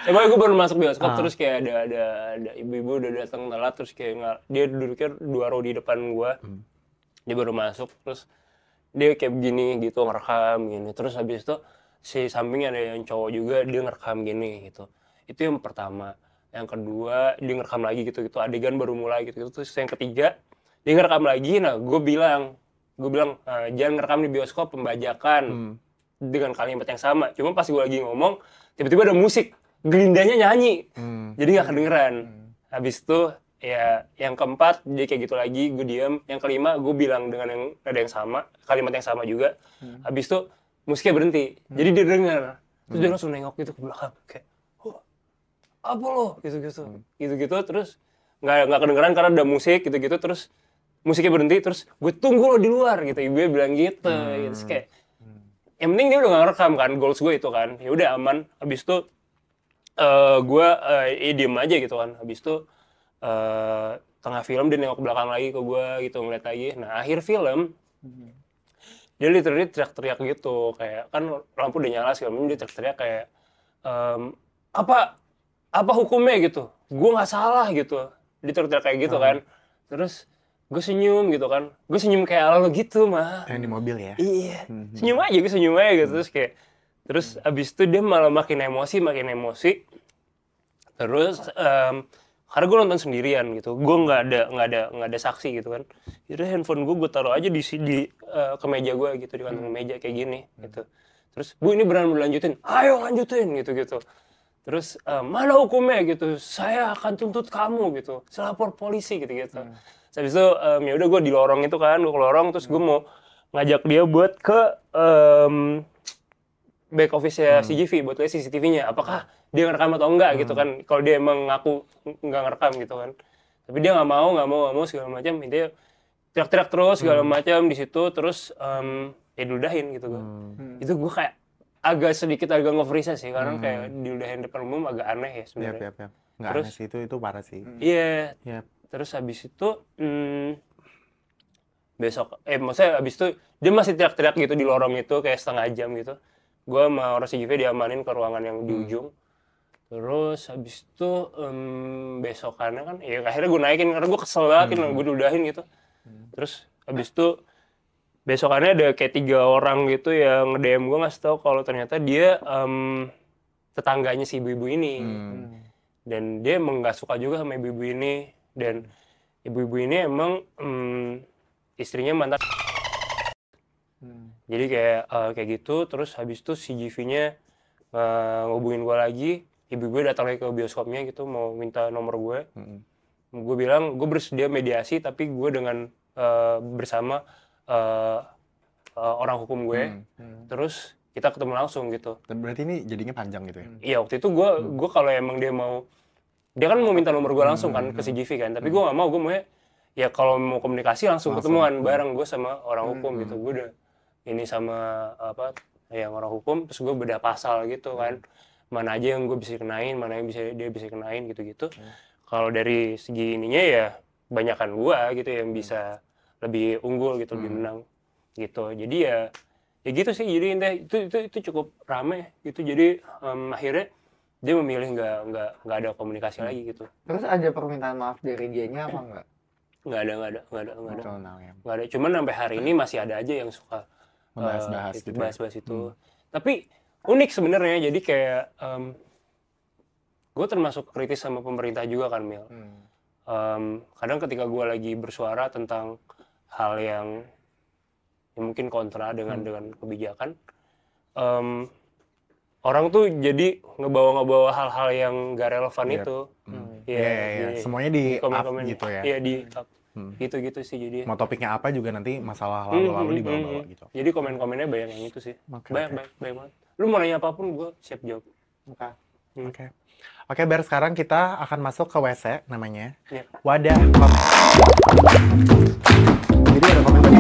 pokoknya gue baru masuk bioskop terus kayak ada ibu-ibu udah datang telat, terus kayak dia duduknya 2 row di depan gue. Dia baru masuk terus dia kayak begini gitu ngerekam gini, terus habis itu si sampingnya ada yang cowok juga, dia ngerekam gini gitu. Itu yang pertama. Yang kedua dia ngerekam lagi gitu adegan baru mulai gitu. Terus yang ketiga dia ngerekam lagi. Nah gue bilang jangan ngerekam di bioskop, pembajakan dengan kalimat yang sama. Cuma pas gue lagi ngomong tiba-tiba ada musik, gerindanya nyanyi, jadi nggak kedengeran. Habis itu ya yang keempat dia kayak gitu lagi, gue diam. Yang kelima gue bilang dengan yang ada yang sama, kalimat yang sama juga. Habis itu musiknya berhenti, jadi dia dengar. Terus dia langsung nengok gitu ke belakang kayak, apa lo? Gitu-gitu terus nggak kedengeran karena ada musik gitu-gitu. Terus musiknya berhenti, terus gue tunggu lo di luar gitu, ibunya bilang gitu. Terus kayak yang penting dia udah nggak ngerekam kan, goals gue itu kan, ya udah aman. Habis itu gue diem aja gitu kan. Habis itu tengah film dia nengok belakang lagi ke gue gitu, ngeliat lagi. Nah akhir film dia literally teriak-teriak gitu, kayak kan lampu udah nyala segala macam, dia teriak-teriak kayak apa hukumnya gitu, gue nggak salah gitu. Dia teriak kayak gitu kan. Terus gue senyum gitu kan, gue senyum kayak ala lo gitu mah. Yang di mobil ya? Iya, senyum aja gitu. Terus abis itu dia malah makin emosi. Terus karena gue nonton sendirian gitu, gue nggak ada saksi gitu kan. Jadi handphone gue taruh aja di kemeja gue gitu, di kantong meja kayak gini gitu. Terus bu ini beneran lanjutin, ayo lanjutin gitu. Terus mana hukumnya gitu, saya akan tuntut kamu gitu, saya lapor polisi gitu. Habis itu ya udah gue di lorong itu kan, gue ke lorong terus gue mau ngajak dia buat ke back office-nya CGV buat lihat CCTV-nya apakah dia ngerekam atau enggak gitu kan. Kalau dia emang ngaku nggak ngerekam gitu kan, tapi dia nggak mau segala macam, dia teriak-teriak terus segala macam di situ. Terus ya diludahin gitu gue. Itu gue kayak agak nge-freeze sih, karena kayak diludahin depan umum agak aneh ya sebenarnya. Yap. Nggak aneh sih, itu parah sih. Iya. Terus habis itu maksudnya habis itu dia masih teriak-teriak gitu di lorong itu kayak setengah jam gitu. Gue sama orang CGV diamanin ke ruangan yang di ujung. Terus habis itu besokannya kan, ya akhirnya gue naikin karena gue kesel banget kan, gue diludahin gitu. Terus habis itu besokannya ada kayak 3 orang gitu yang nge-DM gue ngasih tau kalau ternyata dia tetangganya si ibu-ibu ini. dan dia emang nggak suka juga sama ibu-ibu ini, dan ibu-ibu ini emang istrinya mantan. Jadi kayak gitu, terus habis itu si GV-nya ngubungin gue lagi, ibu gue datang lagi ke bioskopnya gitu mau minta nomor gue. Gue bilang gue bersedia mediasi tapi gue dengan bersama orang hukum gue. Terus kita ketemu langsung gitu. Berarti ini jadinya panjang gitu ya? Iya, waktu itu gue kalau emang dia kan mau minta nomor gue langsung kan ke si GV kan, tapi gue nggak mau, gue mau ya kalau mau komunikasi langsung ketemuan bareng gue sama orang hukum gitu. Gue udah ini sama yang orang hukum, terus gue beda pasal gitu kan, mana aja yang gue bisa kenain, mana yang dia bisa kenain gitu-gitu. Kalau dari segi ininya ya banyakan gue gitu yang bisa lebih unggul gitu, lebih menang gitu. Jadi ya gitu sih, jadi intinya itu cukup rame gitu. Jadi akhirnya dia memilih nggak ada komunikasi lagi gitu. Terus ada permintaan maaf dari dianya apa enggak? Nggak ada. Cuman sampai hari ini masih ada aja yang suka bahas gitu, gitu. bahas itu. Tapi unik sebenarnya. Jadi kayak gue termasuk kritis sama pemerintah juga kan, Mil. Kadang ketika gue lagi bersuara tentang hal yang mungkin kontra dengan kebijakan, orang tuh jadi ngebawa hal-hal yang gak relevan itu. Iya. Semuanya di komen-komen up gitu ya. Iya, di up. Gitu sih jadi. Mau topiknya apa juga nanti masalah lalu dibawa-bawa gitu. Jadi komen-komennya banyak yang itu sih. Banyak banget. Lu mau nanya apapun gue siap jawab. Oke, Ber, sekarang kita akan masuk ke WC namanya. Iya. Wadah. Jadi ada komen tadi.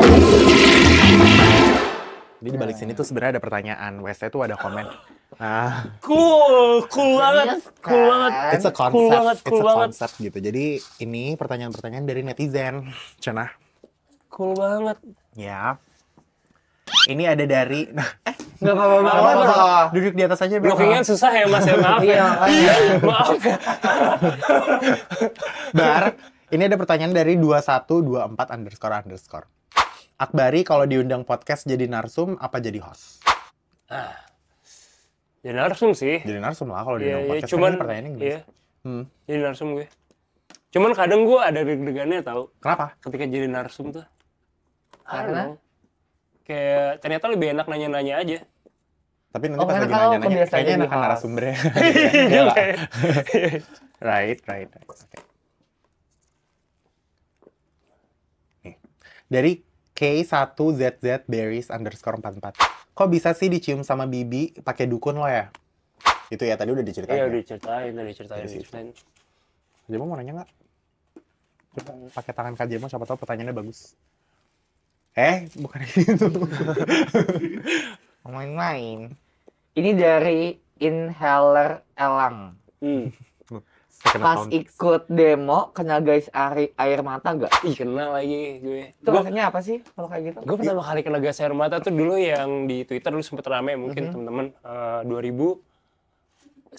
Jadi di balik sini tuh sebenarnya ada pertanyaan. WC tuh ada komen. Nah, cool banget. It's a concept, concept gitu. Jadi ini pertanyaan-pertanyaan dari netizen, Cenah. Cool banget. Ya. Ini ada dari, Nggak apa-apa. duduk di atas aja. Blockingan susah ya Mas, ya maaf. Iya. Maaf ya. Bar, ini ada pertanyaan dari 2124__. Akbari kalau diundang podcast jadi narsum apa jadi host? Jadi narsum sih. Jadi narsum lah kalau diundang podcast. Cuman kan pertanyaannya gimana? Iya. Jadi narsum gue. Cuman kadang gue ada deg-degannya tau. Kenapa? Ketika jadi narsum tuh. Karena? Kayak ternyata lebih enak nanya-nanya aja. Tapi nanti pas lagi karena kalau nanya-nanya, kebiasaan kayaknya jadi enakan host. narasumbernya. Iya nggak? Right. Okay. Nih. Dari K1ZZberries_44. Kok bisa sih dicium sama Bibi pakai dukun lo ya? Itu ya tadi udah diceritain. Iya, ya? diceritain. Kajemo mau nanya nggak? Coba pakai tangan Kajemo, siapa tahu pertanyaannya bagus. Bukan gitu. Main-main. Ini dari Inhaler Elang. Pas ikut demo, kena guys air mata gak? Ih, kena lagi gue. Itu rasanya apa sih kalau kayak gitu? Gue pertama kali kena gas air mata tuh dulu yang di Twitter dulu sempet rame mungkin temen-temen 2019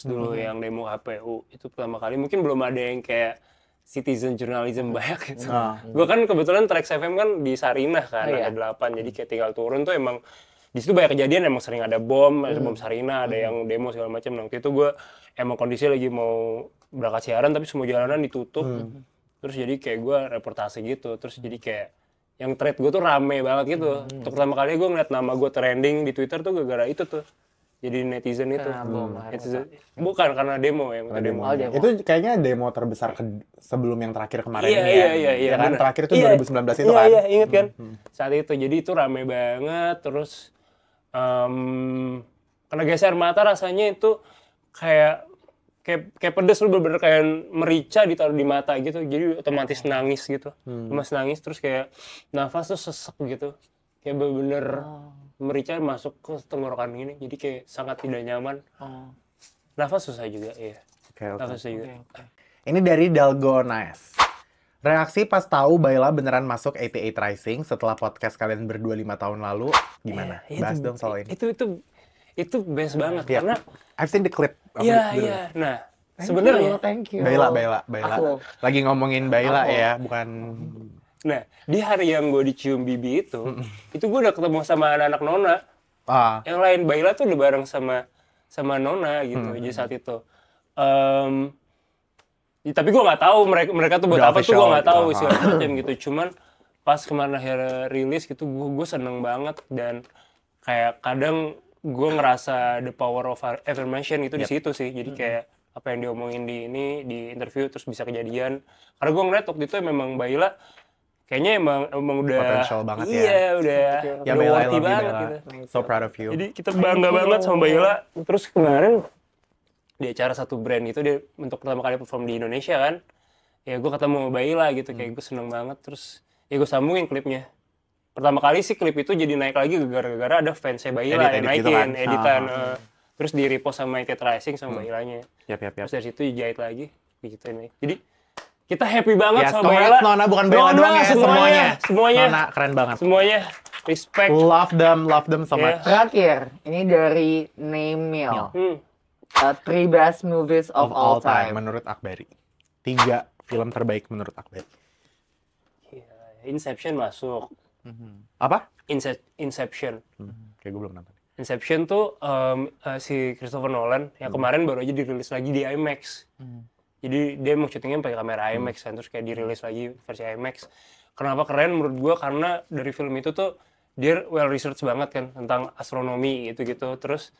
dulu yang demo HPU. Itu pertama kali, mungkin belum ada yang kayak citizen journalism banyak gitu. Gue kan kebetulan Trax FM kan di Sarinah kan, ada 8, jadi kayak tinggal turun tuh emang di situ banyak kejadian, emang sering ada bom Sarinah, ada yang demo segala macam. Nah, waktu itu gue emang kondisi lagi mau berangkat siaran tapi semua jalanan ditutup. Terus jadi kayak gue reportase gitu, terus jadi kayak yang thread gue tuh rame banget gitu. Untuk pertama kali gue ngeliat nama gue trending di Twitter tuh gara-gara itu tuh. Jadi netizen itu. Bukan karena demo ya, demo. Itu kayaknya demo terbesar sebelum yang terakhir kemarin ini Iya. Ya kan? Bener. Terakhir itu 2019 itu kan? Iya, inget kan? Saat itu. Jadi itu rame banget, terus kena geser mata rasanya itu kayak pedes, lu bener-bener kayak merica ditaruh di mata gitu, jadi otomatis nangis gitu. Mas nangis terus kayak nafas tuh sesek gitu, kayak bener-bener merica masuk ke tenggorokan gini, jadi kayak sangat tidak nyaman. Nafas susah juga, iya. Nafas susah juga. Ini dari Dalgonaes. Reaksi pas tahu Baila beneran masuk 88 Rising setelah podcast kalian berdua 5 tahun lalu, gimana? Bahas dong soal ini. Itu best banget karena I've seen the clip. Iya. Nah, sebenarnya Thank you. Baila. Aku. Lagi ngomongin Baila ya, bukan. Nah, di hari yang gue dicium Bibi itu gue udah ketemu sama anak-anak Nona. Yang lain Baila tuh udah bareng sama Nona gitu. Jadi saat itu Tapi gue nggak tahu mereka tuh buat Udah apa tuh, gue official nggak tahu gitu. segala macam gitu. Cuman pas kemarin akhirnya rilis gitu, gue seneng banget, dan kayak kadang gue ngerasa the power of affirmation itu di situ sih. Jadi kayak apa yang diomongin di interview terus bisa kejadian. Karena gue ngeliat waktu itu memang Baila kayaknya emang udah Potential banget ya. iya, udah Ya udah Bella, I worthy love you banget Bella. gitu. So proud of you. Jadi kita bangga banget sama Baila. Terus kemarin di acara satu brand itu dia untuk pertama kali perform di Indonesia kan. Ya gue ketemu sama Baila gitu, kayak gue seneng banget. Terus ya gue sambungin klipnya. Pertama kali sih klip itu jadi naik lagi gara-gara ada fansnya Baila yang Edit gitu naikin, kan? editan. Terus di repost sama United Rising sama Bailanya. Yap. Terus dari situ dijahit lagi, gitu ini. Jadi kita happy banget Yes, sama Baila. congrats Nona, bukan Baila Nona, doang ya, semuanya. Semuanya. Nona keren banget. Semuanya. Respect. Love them so much. Terakhir, ini dari Name Meal. Three best movies of all time. Menurut Akbari. 3 film terbaik menurut Akbari. Inception masuk. Apa? Inception. Kayak gue belum nonton. Inception tuh si Christopher Nolan yang kemarin baru aja dirilis lagi di IMAX. Jadi dia mau syutingnya pakai kamera IMAX kan, terus kayak dirilis lagi versi IMAX. Kenapa keren menurut gua? Karena dari film itu tuh dia well research banget kan tentang astronomi gitu-gitu. Terus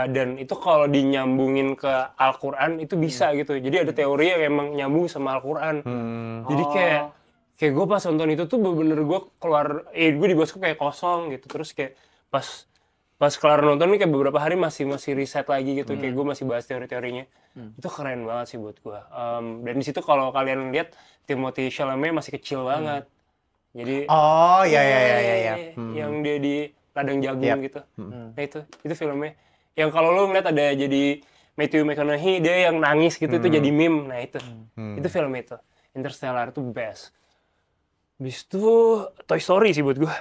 dan itu kalau dinyambungin ke Al-Qur'an itu bisa gitu. Jadi ada teori yang emang nyambung sama Al-Qur'an. Jadi kayak gue pas nonton itu tuh bener-bener gue keluar, gue di bioskop kayak kosong gitu. Terus kayak pas kelar nonton nih kayak beberapa hari masih riset lagi gitu. Kayak gue masih bahas teori-teorinya. Itu keren banget sih buat gue. Dan di situ kalau kalian lihat Timothée Chalamet masih kecil banget. Jadi Oh, ya. yang dia di ladang jagung gitu. Nah itu filmnya. Yang kalau lu ngeliat ada jadi Matthew McConaughey, dia yang nangis gitu, itu jadi meme. Nah itu film itu. Interstellar itu best. Habis itu Toy Story sih buat gue.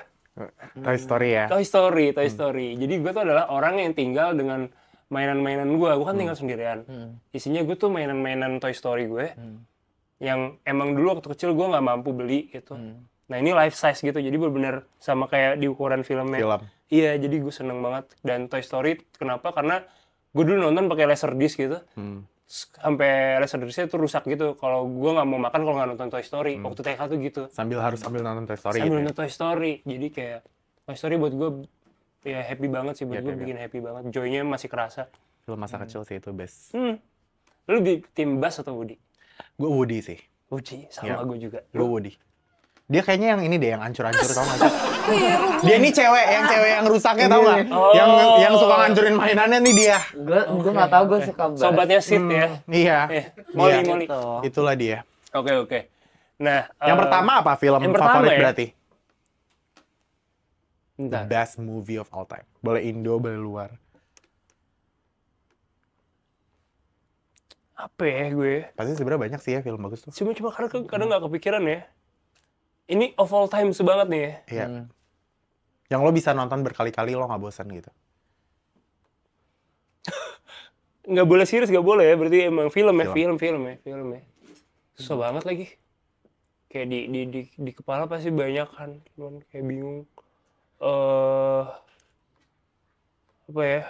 Toy Story ya. Toy Story. Jadi gue tuh adalah orang yang tinggal dengan mainan-mainan gue kan tinggal sendirian. Isinya gue tuh mainan-mainan Toy Story gue. Yang emang dulu waktu kecil gue nggak mampu beli gitu. Nah ini life size gitu, jadi benar-benar sama kayak di ukuran filmnya. Iya, jadi gue seneng banget. Dan Toy Story kenapa? Karena gue dulu nonton pakai laserdisc gitu. Sampai laserdiscnya tuh rusak gitu. Kalau gue nggak mau makan kalau nggak nonton Toy Story. Waktu TK tuh gitu. Sambil nonton Toy Story Sambil gitu. nonton Toy Story. Jadi kayak Toy Story buat gue ya happy banget sih, buat gue bikin happy banget. Joy-nya masih kerasa. Film masa kecil sih itu best. Lu di tim Buzz atau Woody? Gue Woody sih. Woody, sama gue juga. Gue Woody. Dia kayaknya yang ini deh, yang hancur-hancur tau gak sih? Dia ini cewek yang rusaknya tau gak? Yang suka ngancurin mainannya nih dia. Gue nggak tahu, gue suka banget. Sobatnya Sid ya. Iya. Molly. Itulah dia. Oke. Nah, Yang pertama apa film yang pertama favorit ya? berarti? Bentar. Best movie of all time. Boleh Indo, boleh luar. Apa ya gue? Pasti sebenarnya banyak sih ya film bagus tuh. Cuma kadang nggak kepikiran ya. Ini of all time banget nih ya. Iya. Yang lo bisa nonton berkali-kali lo nggak bosan gitu. Nggak boleh series, nggak boleh ya. Berarti emang film ya. Susah banget lagi. Kayak di kepala pasti banyak kan. Cuman kayak bingung. Apa ya?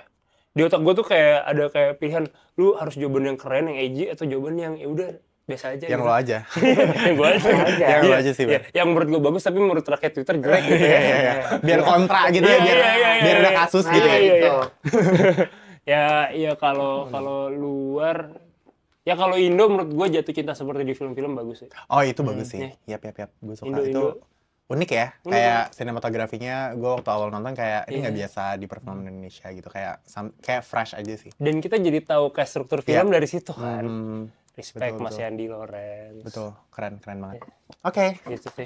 Di otak gue tuh kayak ada kayak pilihan. Lu harus jawaban yang keren, yang edgy, atau jawaban yang ya udah biasa aja. Yang gitu. lo aja. Yang gue aja. Yang lo aja sih, Bang. Yang menurut gue bagus tapi menurut rakyat Twitter jelek gitu ya. Biar kontra gitu ya, biar ada kasus gitu ya. Ya kalau luar, ya kalau Indo menurut gue Jatuh Cinta Seperti di Film-film bagus sih. Oh itu bagus sih. Yap. Gue suka Indo. itu. Unik ya, kayak sinematografinya gue waktu awal nonton kayak ini nggak biasa di perfilman Indonesia gitu, kayak fresh aja sih. Dan kita jadi tahu kayak struktur film dari situ kan. Respect betul. Mas Yandi Lorenz. Betul, keren banget. Oke. Gitu sih.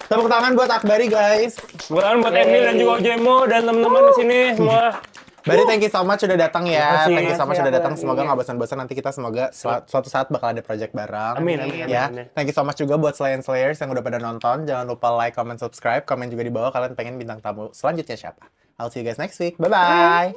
Tepuk tangan buat Akbari guys. Buat Emil dan juga Jemo dan teman-teman di sini semua. Bari, thank you so much sudah datang ya. Makasih. Thank you so much sudah datang. Semoga nggak bosan-bosan. Nanti kita semoga suatu saat bakal ada project bareng. Amin. Ya. Thank you so much juga buat Slayers yang udah pada nonton. Jangan lupa like, comment, subscribe. Komen juga di bawah kalian pengen bintang tamu selanjutnya siapa. I'll see you guys next week. Bye-bye.